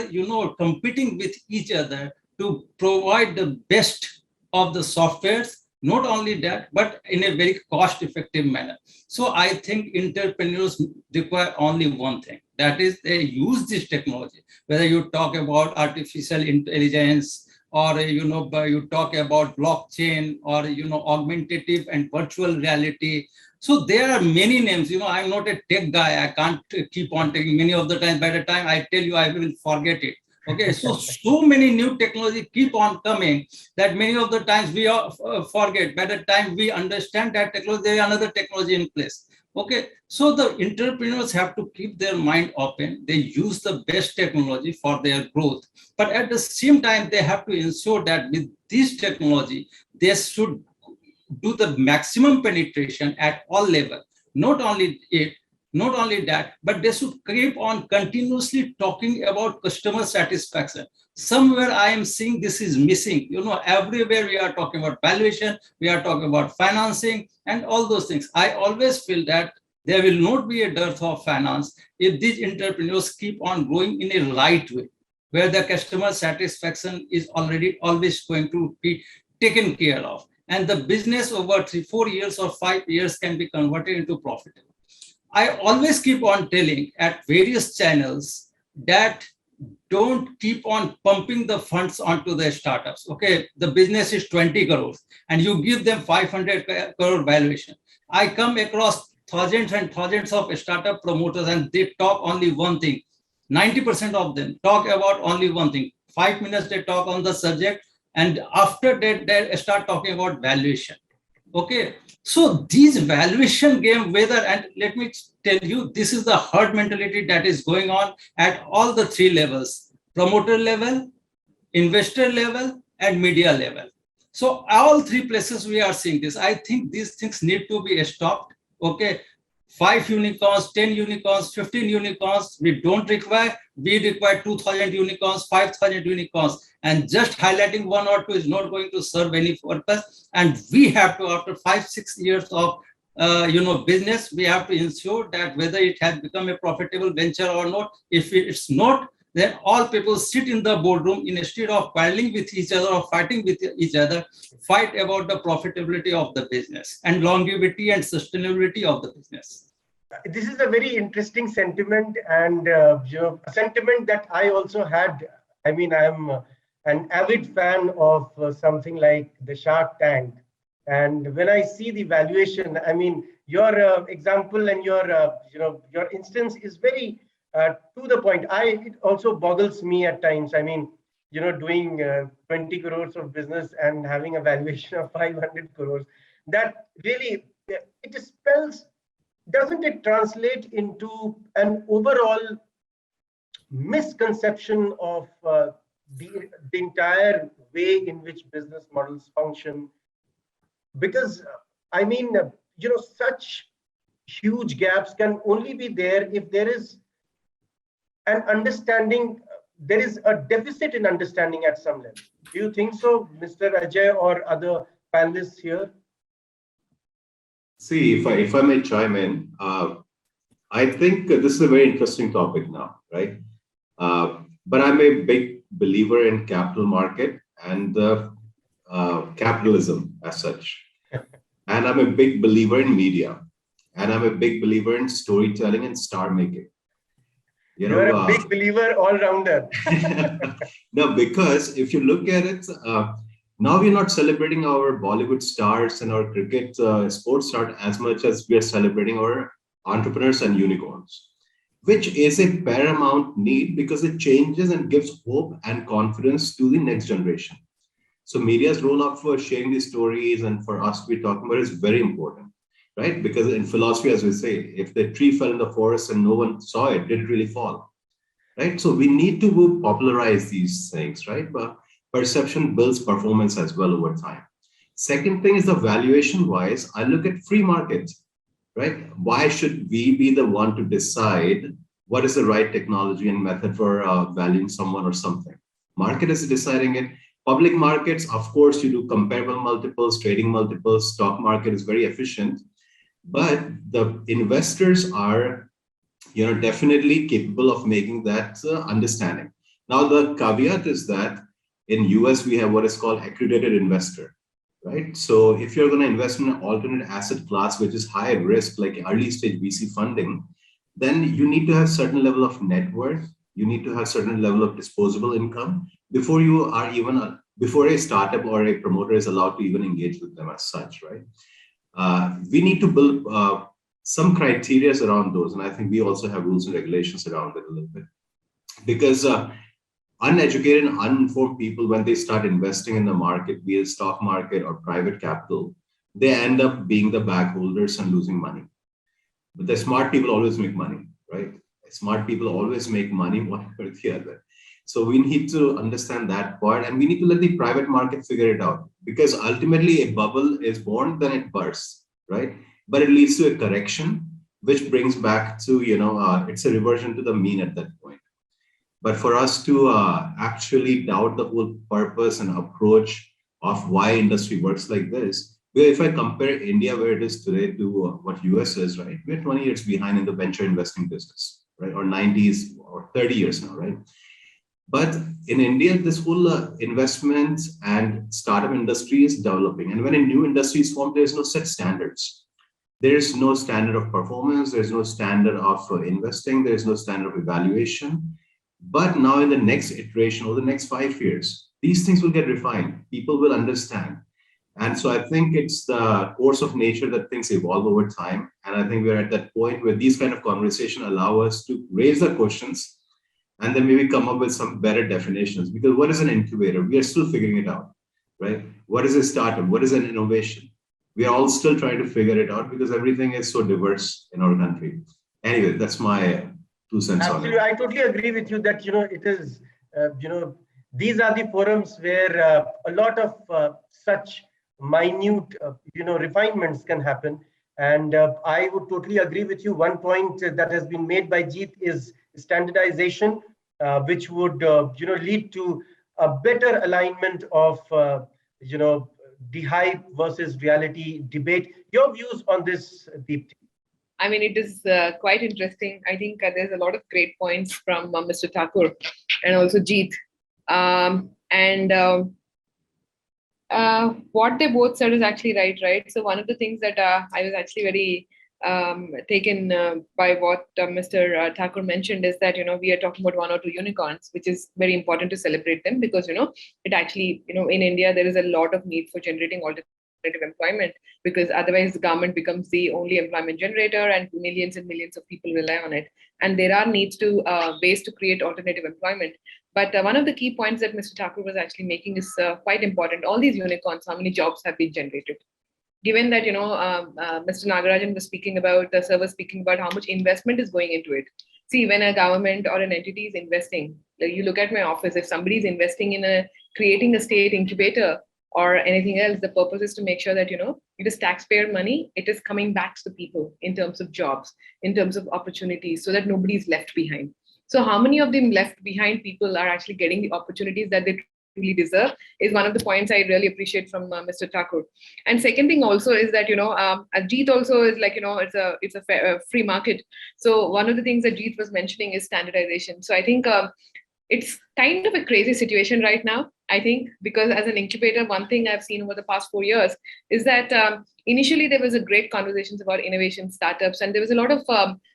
Speaker 7: competing with each other to provide the best of the softwares. Not only that, but in a very cost-effective manner. So I think entrepreneurs require only one thing, that is they use this technology. Whether you talk about artificial intelligence, or you talk about blockchain, or augmentative and virtual reality. So there are many names. I'm not a tech guy. I can't keep on taking many of the time. By the time I tell you, I will forget it. Okay, so many new technology keep on coming that many of the times we forget. By the time we understand that technology, there is another technology in place. Okay, so the entrepreneurs have to keep their mind open. They use the best technology for their growth, but at the same time, they have to ensure that with this technology, they should do the maximum penetration at all levels. Not only that, but they should keep on continuously talking about customer satisfaction. Somewhere I am seeing this is missing. Everywhere we are talking about valuation, we are talking about financing and all those things. I always feel that there will not be a dearth of finance if these entrepreneurs keep on growing in a right way, where the customer satisfaction is already always going to be taken care of. And the business over 3, 4 years or 5 years can be converted into profitable. I always keep on telling at various channels that don't keep on pumping the funds onto the startups. Okay, the business is 20 crores and you give them 500 crore valuation. I come across thousands and thousands of startup promoters and they talk only one thing. 90% of them talk about only one thing. 5 minutes they talk on the subject, and after that they start talking about valuation. Okay, so these valuation game, whether, and let me tell you, this is the herd mentality that is going on at all the three levels: promoter level, investor level, and media level. So all three places we are seeing this. I think these things need to be stopped. Okay, 5 unicorns, 10 unicorns, 15 unicorns, we don't require. We require 2,000 unicorns, 5,000 unicorns, and just highlighting one or two is not going to serve any purpose. And we have to, after 5-6 years of business, we have to ensure that whether it has become a profitable venture or not. If it's not, then all people sit in the boardroom instead of quarreling with each other or fighting with each other, fight about the profitability of the business and longevity and sustainability of the business.
Speaker 2: This is a very interesting sentiment, and a sentiment that I also had. I mean, I am an avid fan of something like the Shark Tank, and when I see the valuation, I mean, your example and your instance is very to the point. It also boggles me at times. I mean, doing 20 crores of business and having a valuation of 500 crores. That really, it spells, doesn't it translate into an overall misconception of the entire way in which business models function? Because, I mean, such huge gaps can only be there if there is an understanding, there is a deficit in understanding at some level. Do you think so, Mr. Ajay or other panelists here?
Speaker 3: See, if I may chime in, I think this is a very interesting topic now, right? But I'm a big believer in capital market and capitalism as such. And I'm a big believer in media. And I'm a big believer in storytelling and star making.
Speaker 2: You're a big believer all-rounder.
Speaker 3: No, because if you look at it, now we're not celebrating our Bollywood stars and our cricket sports stars as much as we are celebrating our entrepreneurs and unicorns, which is a paramount need because it changes and gives hope and confidence to the next generation. So media's role of sharing these stories and for us to be talking about is very important, right? Because in philosophy, as we say, if the tree fell in the forest and no one saw it, did it really fall, right? So we need to popularize these things, right? But perception builds performance as well over time. Second thing is the valuation wise, I look at free market, right? Why should we be the one to decide what is the right technology and method for valuing someone or something? Market is deciding it. Public markets, of course, you do comparable multiples, trading multiples, stock market is very efficient, but the investors are, definitely capable of making that understanding. Now, the caveat is that in US, we have what is called accredited investor, right? So if you're going to invest in an alternate asset class, which is high risk, like early stage VC funding, then you need to have certain level of net worth. You need to have certain level of disposable income before you are even, before a startup or a promoter is allowed to even engage with them as such, right? We need to build some criteria around those. And I think we also have rules and regulations around it a little bit. Because uneducated and uninformed people, when they start investing in the market, be it stock market or private capital, they end up being the bag holders and losing money. But the smart people always make money, right? Smart people always make money one or the other. So we need to understand that part, and we need to let the private market figure it out, because ultimately a bubble is born, then it bursts, right? But it leads to a correction, which brings back to, it's a reversion to the mean at that point. But for us to actually doubt the whole purpose and approach of why industry works like this, where if I compare India where it is today to what US is, right? We're 20 years behind in the venture investing business, right? Or 90s or 30 years now, right? But in India, this whole investment and startup industry is developing. And when a new industry is formed, there's no set standards. There is no standard of performance. There's no standard of investing. There's no standard of evaluation. But now in the next iteration or the next 5 years, these things will get refined. People will understand. And so I think it's the course of nature that things evolve over time. And I think we're at that point where these kind of conversations allow us to raise the questions and then maybe come up with some better definitions. Because what is an incubator? We are still figuring it out, right? What is a startup? What is an innovation? We are all still trying to figure it out because everything is so diverse in our country. Anyway, that's my 2 cents on
Speaker 2: Absolutely,
Speaker 3: it.
Speaker 2: I totally agree with you that it is these are the forums where a lot of such minute refinements can happen. And I would totally agree with you. One point that has been made by Jeet is standardization, which would lead to a better alignment of the hype versus reality debate. Your views on this, Deepthi?
Speaker 8: I mean, it is quite interesting. I think there's a lot of great points from Mr. Thakur and also Jeet. What they both said is actually right? So one of the things that I was actually very taken by what Mr. Thakur mentioned is that, we are talking about 1 or 2 unicorns, which is very important to celebrate them because, it actually, in India, there is a lot of need for generating alternative employment, because otherwise the government becomes the only employment generator and millions and millions of people rely on it. And there are needs to ways to create alternative employment. But one of the key points that Mr. Thakur was actually making is quite important. All these unicorns, how many jobs have been generated? Given that, Mr. Nagarajan was speaking about, the server speaking about how much investment is going into it. See, when a government or an entity is investing, like you look at my office, if somebody is investing in creating a state incubator or anything else, the purpose is to make sure that, it is taxpayer money, it is coming back to the people in terms of jobs, in terms of opportunities, so that nobody is left behind. So how many of them left behind people are actually getting the opportunities that they truly deserve is one of the points I really appreciate from Mr. Thakur. And second thing also is that, Jeet also is like, it's a free market. So one of the things that Jeet was mentioning is standardization. So I think it's kind of a crazy situation right now, I think, because as an incubator, one thing I've seen over the past 4 years is that initially there was a great conversations about innovation, startups, and there was a lot of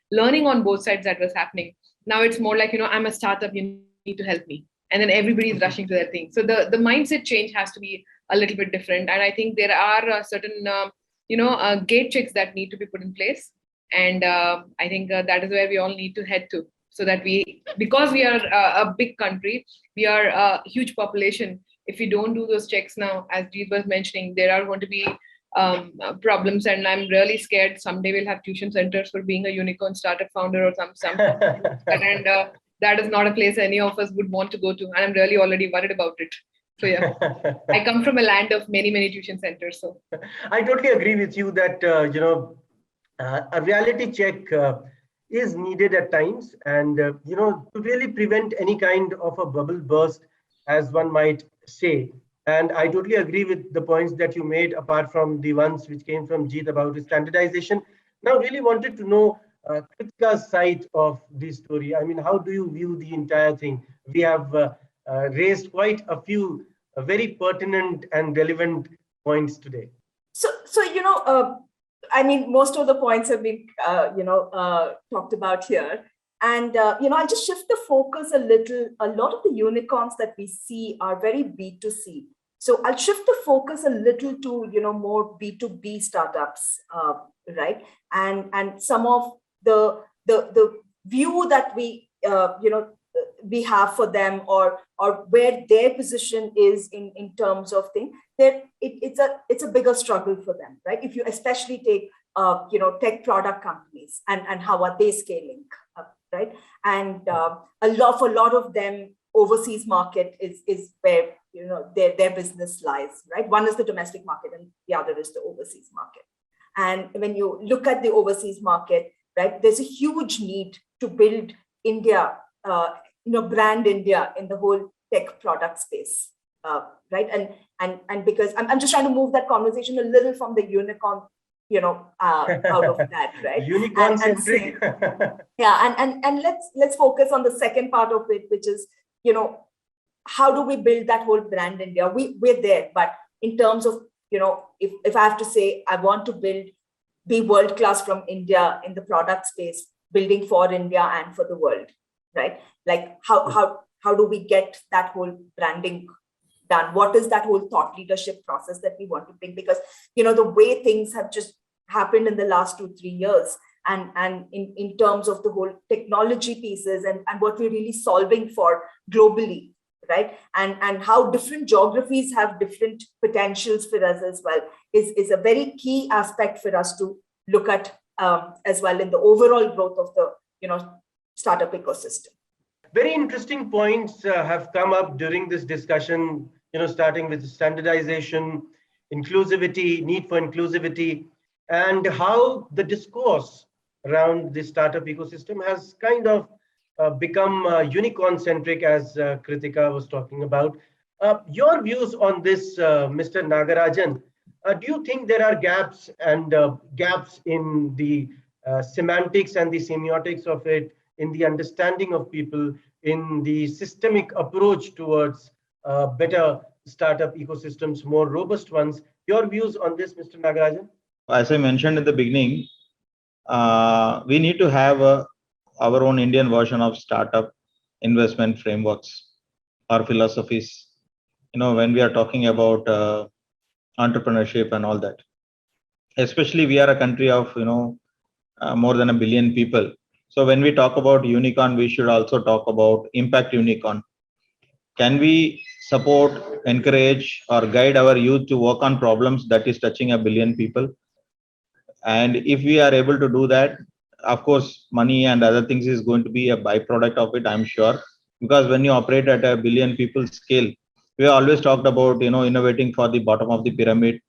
Speaker 8: learning on both sides that was happening. Now it's more like, I'm a startup, you need to help me. And then everybody is rushing to that thing. So the mindset change has to be a little bit different. And I think there are certain, gate checks that need to be put in place. And I think that is where we all need to head to. So that because we are a big country, we are a huge population. If we don't do those checks now, as Jeet was mentioning, there are going to be problems, and I'm really scared someday we'll have tuition centers for being a unicorn startup founder or some and that is not a place any of us would want to go to, and I'm really already worried about it. So yeah, I come from a land of many tuition centers. So
Speaker 2: I totally agree with you that a reality check is needed at times, and to really prevent any kind of a bubble burst, as one might say. And I totally agree with the points that you made, apart from the ones which came from Jeet about standardization. Now, really wanted to know Kritika's side of the story. I mean, how do you view the entire thing? We have raised quite a few very pertinent and relevant points today.
Speaker 6: So I mean, most of the points have been, talked about here. And, I'll just shift the focus a little. A lot of the unicorns that we see are very B2C. So I'll shift the focus a little to, more B2B startups, right? And some of the view that we, we have for them, or where their position is in terms of things, that it's a bigger struggle for them, right? If you especially take tech product companies and how are they scaling up, right? And a lot of them, overseas market is where their business lies, right? One is the domestic market and the other is the overseas market. And when you look at the overseas market, right, there's a huge need to build India, brand India in the whole tech product space, right? And because I'm just trying to move that conversation a little from the unicorn, out of that, right?
Speaker 2: Unicorn
Speaker 6: centric. Yeah, and let's focus on the second part of it, which is, how do we build that whole brand India? We're there, but in terms of, if I have to say, I want to be world-class from India in the product space, building for India and for the world, right? Like how do we get that whole branding done? What is that whole thought leadership process that we want to bring? Because, the way things have just happened in the last 2-3 years, and in terms of the whole technology pieces and what we're really solving for globally, right? And how different geographies have different potentials for us as well is a very key aspect for us to look at as well in the overall growth of the startup ecosystem.
Speaker 2: Very interesting points have come up during this discussion, starting with standardization, inclusivity, need for inclusivity, and how the discourse around the startup ecosystem has kind of become unicorn-centric, as Kritika was talking about. Your views on this, Mr. Nagarajan, do you think there are gaps in the semantics and the semiotics of it, in the understanding of people, in the systemic approach towards better startup ecosystems, more robust ones? Your views on this, Mr. Nagarajan?
Speaker 4: As I mentioned in the beginning, we need to have our own Indian version of startup investment frameworks or philosophies. When we are talking about entrepreneurship and all that, especially we are a country of more than 1 billion people. So when we talk about unicorn, we should also talk about impact unicorn. Can we support, encourage, or guide our youth to work on problems that is touching 1 billion people? And if we are able to do that, of course, money and other things is going to be a byproduct of it, I'm sure. Because when you operate at 1 billion people scale, we always talked about innovating for the bottom of the pyramid,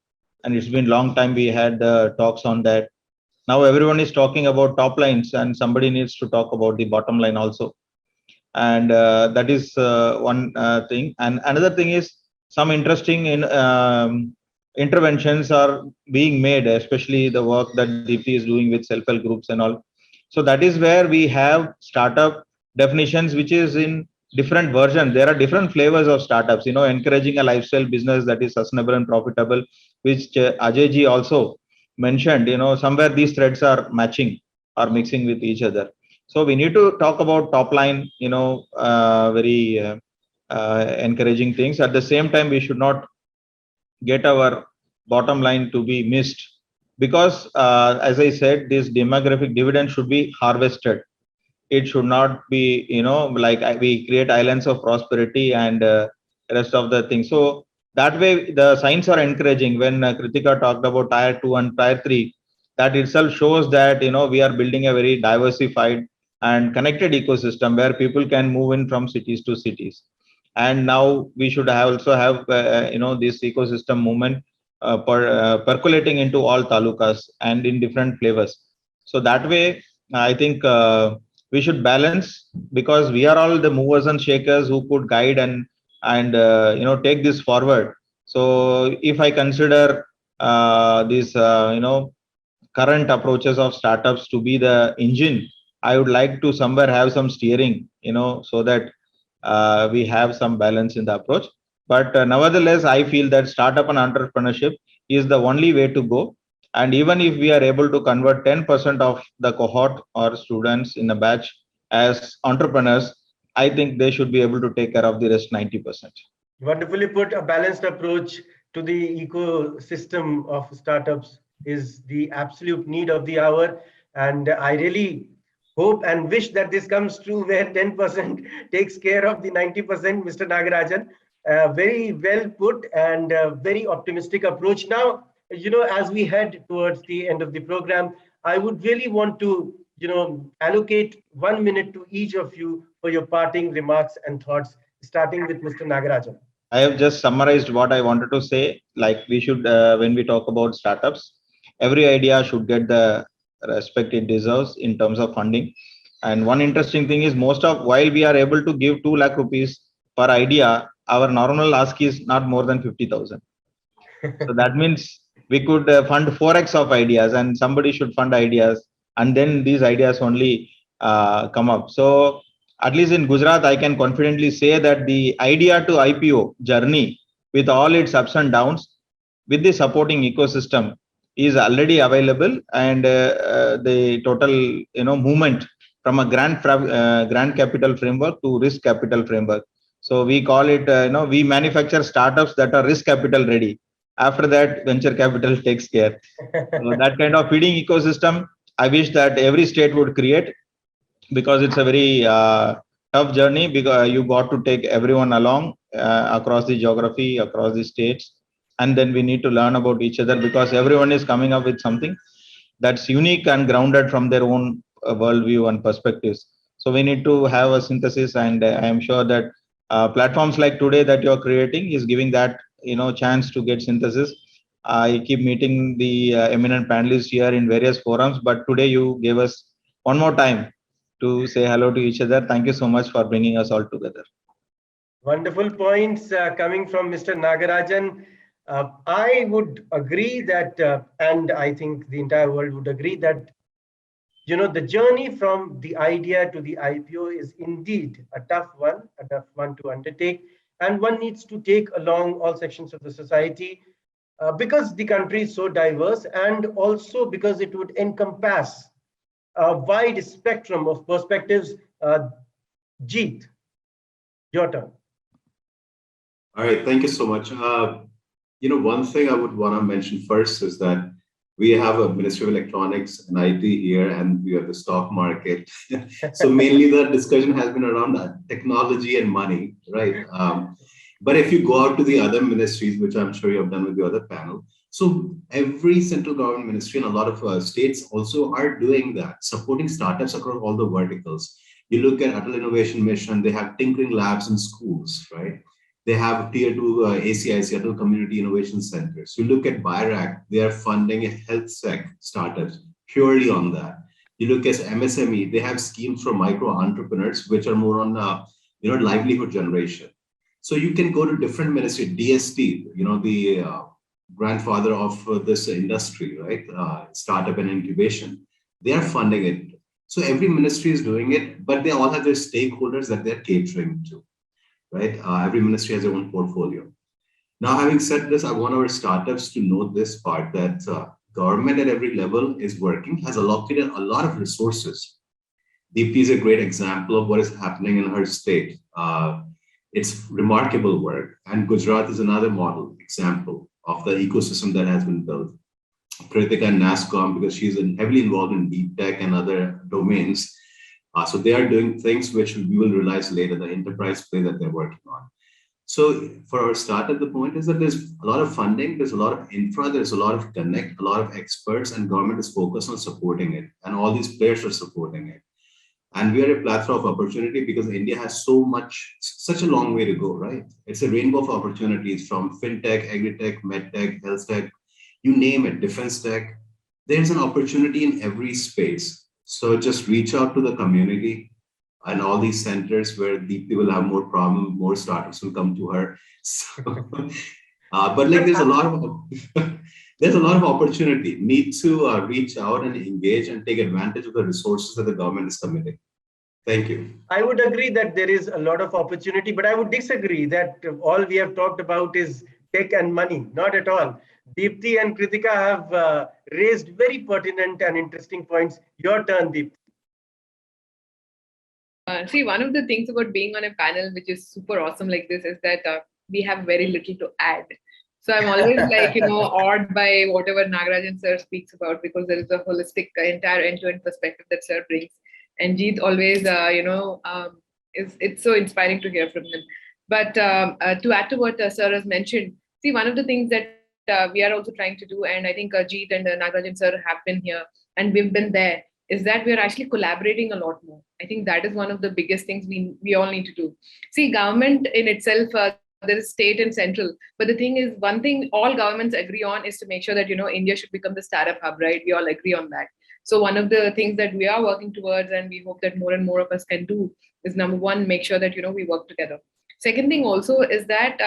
Speaker 4: and it's been long time we had talks on that. Now everyone is talking about top lines, and somebody needs to talk about the bottom line also. And that is one thing. And another thing is some interesting interventions are being made, especially the work that Deepthi is doing with self-help groups and all. So that is where we have startup definitions, which is in different versions. There are different flavors of startups, encouraging a lifestyle business that is sustainable and profitable, which Ajay ji also mentioned. Somewhere these threads are matching or mixing with each other. So we need to talk about top line, very encouraging things. At the same time, we should not get our bottom line to be missed, because as I said, this demographic dividend should be harvested. It should not be, like we create islands of prosperity and rest of the things. So that way, the signs are encouraging. When Kritika talked about tier 2 and tier 3, that itself shows that we are building a very diversified and connected ecosystem where people can move in from cities to cities. And now we should also have this ecosystem movement percolating into all talukas and in different flavors. So that way, I think we should balance, because we are all the movers and shakers who could guide and take this forward. So if I consider these current approaches of startups to be the engine, I would like to somewhere have some steering, so that we have some balance in the approach. But nevertheless, I feel that startup and entrepreneurship is the only way to go. And even if we are able to convert 10% of the cohort or students in a batch as entrepreneurs, I think they should be able to take care of the rest 90%.
Speaker 2: Wonderfully put. A balanced approach to the ecosystem of startups is the absolute need of the hour. And I really hope and wish that this comes true, where 10% takes care of the 90%, Mr. Nagarajan. Very well put and very optimistic approach. Now, as we head towards the end of the program, I would really want to, allocate 1 minute to each of you for your parting remarks and thoughts, starting with Mr. Nagarajan.
Speaker 4: I have just summarized what I wanted to say. Like we should, when we talk about startups, every idea should get the respect it deserves in terms of funding. And one interesting thing is, while we are able to give 2 lakh rupees per idea, our normal ask is not more than 50,000. So that means we could fund 4x of ideas, and somebody should fund ideas, and then these ideas only come up. So at least in Gujarat, I can confidently say that the idea to IPO journey, with all its ups and downs, with the supporting ecosystem, is already available, and the total movement from a grant capital framework to risk capital framework. So we call it, we manufacture startups that are risk capital ready. After that, venture capital takes care. So that kind of feeding ecosystem I wish that every state would create, because it's a very tough journey, because you got to take everyone along across the geography, across the states, and then we need to learn about each other, because everyone is coming up with something that's unique and grounded from their own worldview and perspectives. So we need to have a synthesis, and I am sure that platforms like today that you're creating is giving that chance to get synthesis. I keep meeting the eminent panelists here in various forums, but today you gave us one more time to say hello to each other. Thank you so much for bringing us all together.
Speaker 2: Wonderful points coming from Mr. Nagarajan. I would agree that, and I think the entire world would agree that, the journey from the idea to the IPO is indeed a tough one to undertake, and one needs to take along all sections of the society because the country is so diverse, and also because it would encompass a wide spectrum of perspectives. Jeet, your turn.
Speaker 3: All right, thank you so much. One thing I would want to mention first is that we have a Ministry of Electronics and IT here, and we have the stock market. So mainly the discussion has been around technology and money, right? But if you go out to the other ministries, which I'm sure you have done with the other panel, so every central government ministry and a lot of states also are doing that, supporting startups across all the verticals. You look at Atal Innovation Mission, they have tinkering labs in schools, right? They have tier 2 ACIC, Atal Community Innovation Centers. You look at BIRAC, they are funding health tech startups purely on that. You look at MSME, they have schemes for micro entrepreneurs, which are more on livelihood generation. So you can go to different ministries, DST, the grandfather of this industry, right? Startup and incubation. They are funding it. So every ministry is doing it, but they all have their stakeholders that they're catering to, right? Every ministry has their own portfolio. Now, having said this, I want our startups to know this part, that government at every level is working, has allocated a lot of resources. Deepthi is a great example of what is happening in her state. It's remarkable work. And Gujarat is another model example of the ecosystem that has been built. Kritika and NASSCOM, because she's heavily involved in deep tech and other domains. So they are doing things which we will realize later, the enterprise play that they're working on. So for our startup, the point is that there's a lot of funding, there's a lot of infra, there's a lot of connect, a lot of experts, and government is focused on supporting it. And all these players are supporting it. And we are a plethora of opportunity because India has such a long way to go, right? It's a rainbow of opportunities from fintech, agri-tech, medtech, health tech, you name it, defense tech. There's an opportunity in every space. So just reach out to the community and all these centers where Deepthi will have more problems, more startups will come to her. So, but like there's a lot of opportunity. Need to reach out and engage and take advantage of the resources that the government is committing. Thank you.
Speaker 2: I would agree that there is a lot of opportunity, but I would disagree that all we have talked about is tech and money. Not at all. Deepthi and Kritika have raised very pertinent and interesting points. Your turn, Deepthi.
Speaker 8: See, one of the things about being on a panel, which is super awesome like this, is that we have very little to add. So I'm always awed by whatever Nagarajan sir speaks about, because there is a holistic, entire end-to-end perspective that sir brings. And Jeet always, it's so inspiring to hear from him. But to add to what sir has mentioned, see, one of the things that we are also trying to do, and I think Jeet and Nagarajan sir have been here and we've been there, is that we are actually collaborating a lot more. I think that is one of the biggest things we all need to do. See, government in itself, there is state and central, but the thing is, one thing all governments agree on is to make sure that India should become the startup hub, right? We all agree on that. So one of the things that we are working towards, and we hope that more and more of us can do, is number one, make sure that we work together. Second thing also is that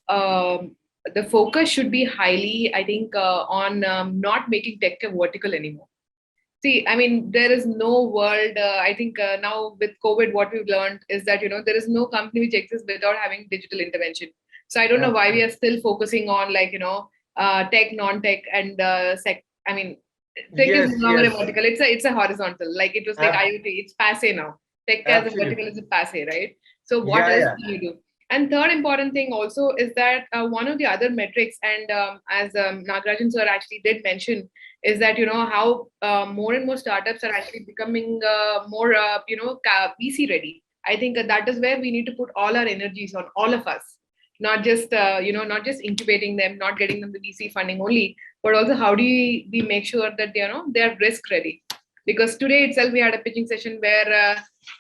Speaker 8: the focus should be highly, I think, on not making tech a vertical anymore. See, I mean, there is no world, I think now with COVID, what we've learned is that, there is no company which exists without having digital intervention. So I don't know why we are still focusing on tech, non-tech and tech is no longer a vertical. It's a horizontal. Like it was like IoT, it's passe now. Tech as a vertical is a passe, right? So what else can you do? And third important thing also is that one of the other metrics, and as Nagarajan sir actually did mention, is that how more and more startups are actually becoming more VC ready. I think that is where we need to put all our energies on, all of us, not just not just incubating them, not getting them the VC funding only, but also how do we make sure that they are risk ready. Because today itself we had a pitching session where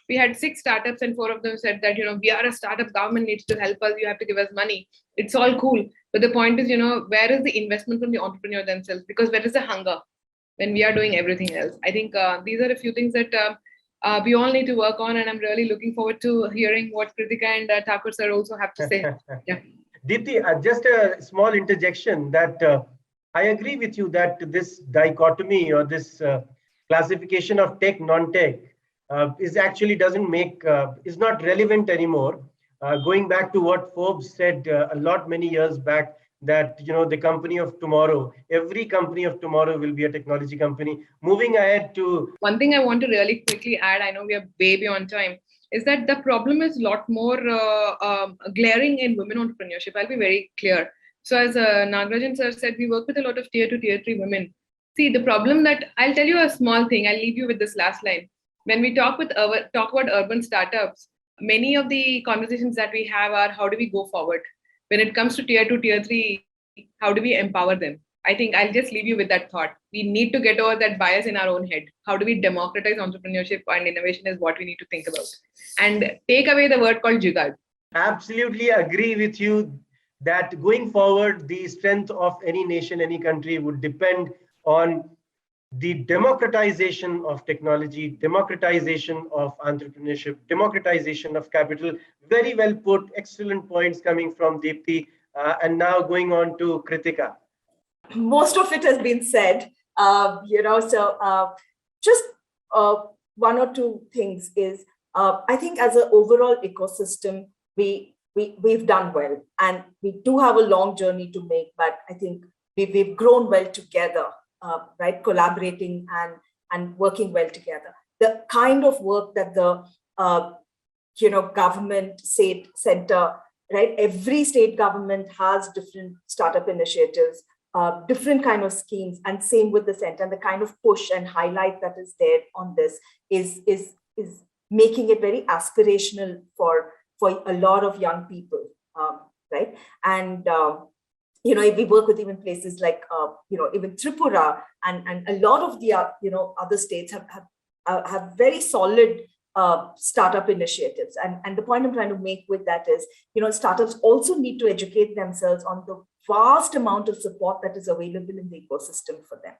Speaker 8: we had 6 startups and 4 of them said that we are a startup, government needs to help us, you have to give us money. It's all cool, but the point is where is the investment from the entrepreneur themselves? Because where is the hunger when we are doing everything else? I think these are a few things that we all need to work on, and I'm really looking forward to hearing what Kritika and Thakur sir also have to say. Yeah.
Speaker 2: Deepthi, just a small interjection that I agree with you that this dichotomy or this classification of tech, non-tech is actually is not relevant anymore. Going back to what Forbes said many years back, that the company of tomorrow, every company of tomorrow will be a technology company. Moving ahead to
Speaker 8: one thing I want to really quickly add, I know we are way beyond time, is that the problem is a lot more glaring in women entrepreneurship. I'll be very clear. So as Nagarajan sir said, we work with a lot of tier 2, tier 3 women. See, the problem that I'll tell you a small thing. I'll leave you with this last line. When we talk about urban startups, many of the conversations that we have are how do we go forward? When it comes to tier 2, tier 3, how do we empower them? I think I'll just leave you with that thought. We need to get over that bias in our own head. How do we democratize entrepreneurship and innovation is what we need to think about. And take away the word called jugad.
Speaker 2: Absolutely agree with you that going forward, the strength of any nation, any country would depend on the democratization of technology, democratization of entrepreneurship, democratization of capital. Very well put, excellent points coming from Deepthi. And now going on to Kritika.
Speaker 6: Most of it has been said, just one or two things is, I think as an overall ecosystem, we've done well, and we do have a long journey to make, but I think we've grown well together, right? Collaborating and working well together. The kind of work that the government, state, center, right? Every state government has different startup initiatives, different kind of schemes, and same with the center. And the kind of push and highlight that is there on this is making it very aspirational for a lot of young people, right? And we work with even places like even Tripura and a lot of the other states have very solid startup initiatives. And the point I'm trying to make with that is, startups also need to educate themselves on the vast amount of support that is available in the ecosystem for them.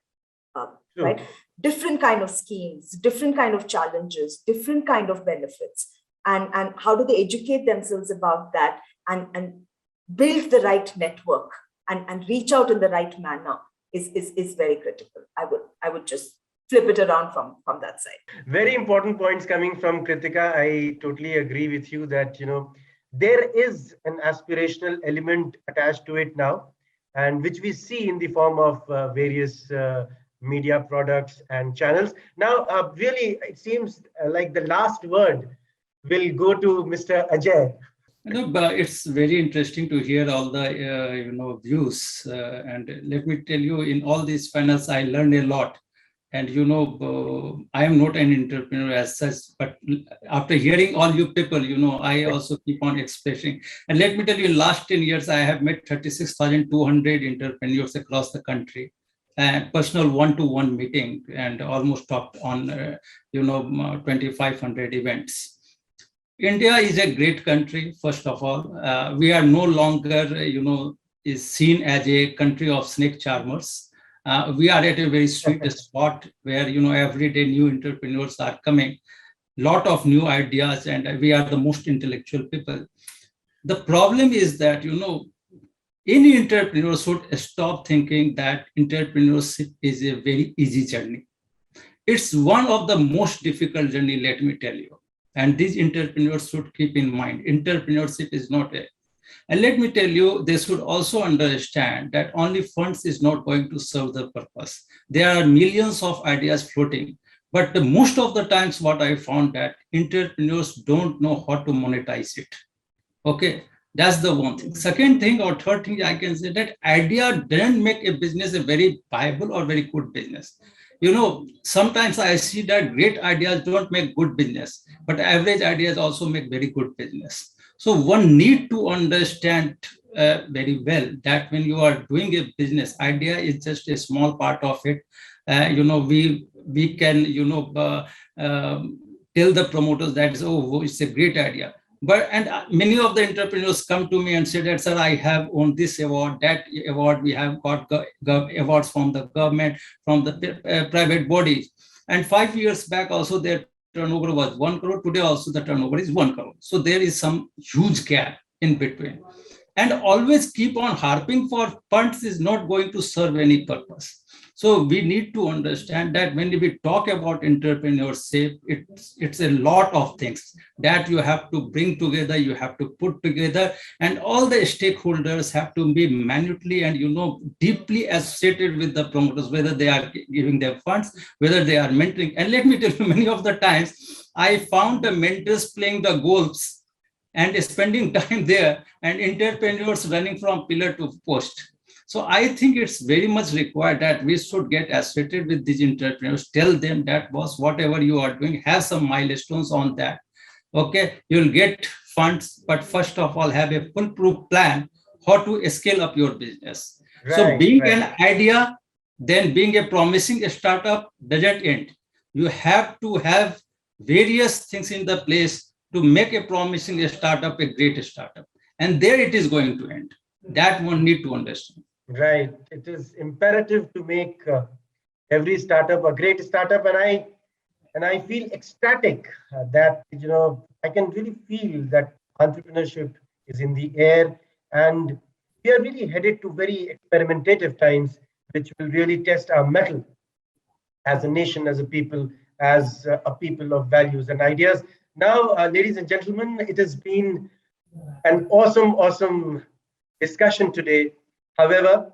Speaker 2: Sure.
Speaker 6: Right? Different kind of schemes, different kind of challenges, different kind of benefits. And how do they educate themselves about that and build the right network and reach out in the right manner is very critical. I would just flip it around from that side.
Speaker 2: Very important points coming from Kritika. I totally agree with you that, there is an aspirational element attached to it now, and which we see in the form of various media products and channels. Now, really, it seems like the last word will go to Mr. Ajay.
Speaker 7: But it's very interesting to hear all the views. And let me tell you, in all these panels, I learned a lot. And I am not an entrepreneur as such, but after hearing all you people, I also keep on expressing. And let me tell you, in last 10 years, I have met 36,200 entrepreneurs across the country, and personal one-to-one meeting, and almost talked on 2,500 events. India is a great country. First of all, we are no longer, is seen as a country of snake charmers. We are at a very sweet spot where, every day new entrepreneurs are coming, lot of new ideas, and we are the most intellectual people. The problem is that, any entrepreneur should stop thinking that entrepreneurship is a very easy journey. It's one of the most difficult journey, let me tell you. And these entrepreneurs should keep in mind, entrepreneurship is not a. And let me tell you, they should also understand that only funds is not going to serve the purpose. There are millions of ideas floating, but most of the times what I found that entrepreneurs don't know how to monetize it. Okay, That's the one thing. Second thing or third thing I can say, that idea doesn't make a business a very viable or very good business. Sometimes I see that great ideas don't make good business, but average ideas also make very good business. So one need to understand very well that when you are doing a business, idea is just a small part of it. We can tell the promoters that it's a great idea. But many of the entrepreneurs come to me and say that, sir, I have won this award, that award, we have got awards from the government, from the private bodies. And 5 years back also their turnover was 1 crore. Today also the turnover is 1 crore. So there is some huge gap in between. And always keep on harping for funds is not going to serve any purpose. So we need to understand that when we talk about entrepreneurship, it's a lot of things that you have to bring together, you have to put together, and all the stakeholders have to be minutely and deeply associated with the promoters, whether they are giving them funds, whether they are mentoring. And let me tell you, many of the times I found the mentors playing the golfs and spending time there, and entrepreneurs running from pillar to post. So I think it's very much required that we should get associated with these entrepreneurs, tell them that, boss, whatever you are doing, have some milestones on that. Okay, you'll get funds, but first of all, have a foolproof plan how to scale up your business. So being an idea, then being a promising startup doesn't end. You have to have various things in the place to make a promising startup a great startup. And there it is going to end. That one need to understand.
Speaker 2: Right. It is imperative to make every startup a great startup. And I feel ecstatic that, I can really feel that entrepreneurship is in the air, and we are really headed to very experimentative times, which will really test our mettle as a nation, as a people of values and ideas. Now, ladies and gentlemen, it has been an awesome discussion today. However,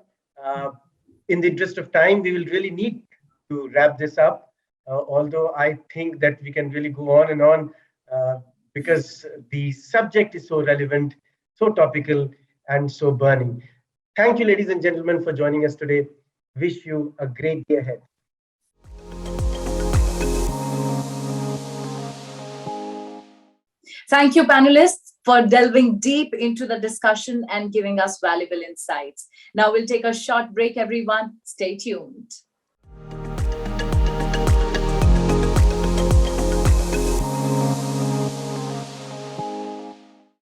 Speaker 2: in the interest of time, we will really need to wrap this up. Although I think that we can really go on and on because the subject is so relevant, so topical, and so burning. Thank you, ladies and gentlemen, for joining us today. Wish you a great day ahead.
Speaker 1: Thank you, panelists, for delving deep into the discussion and giving us valuable insights. Now we'll take a short break, everyone. Stay tuned.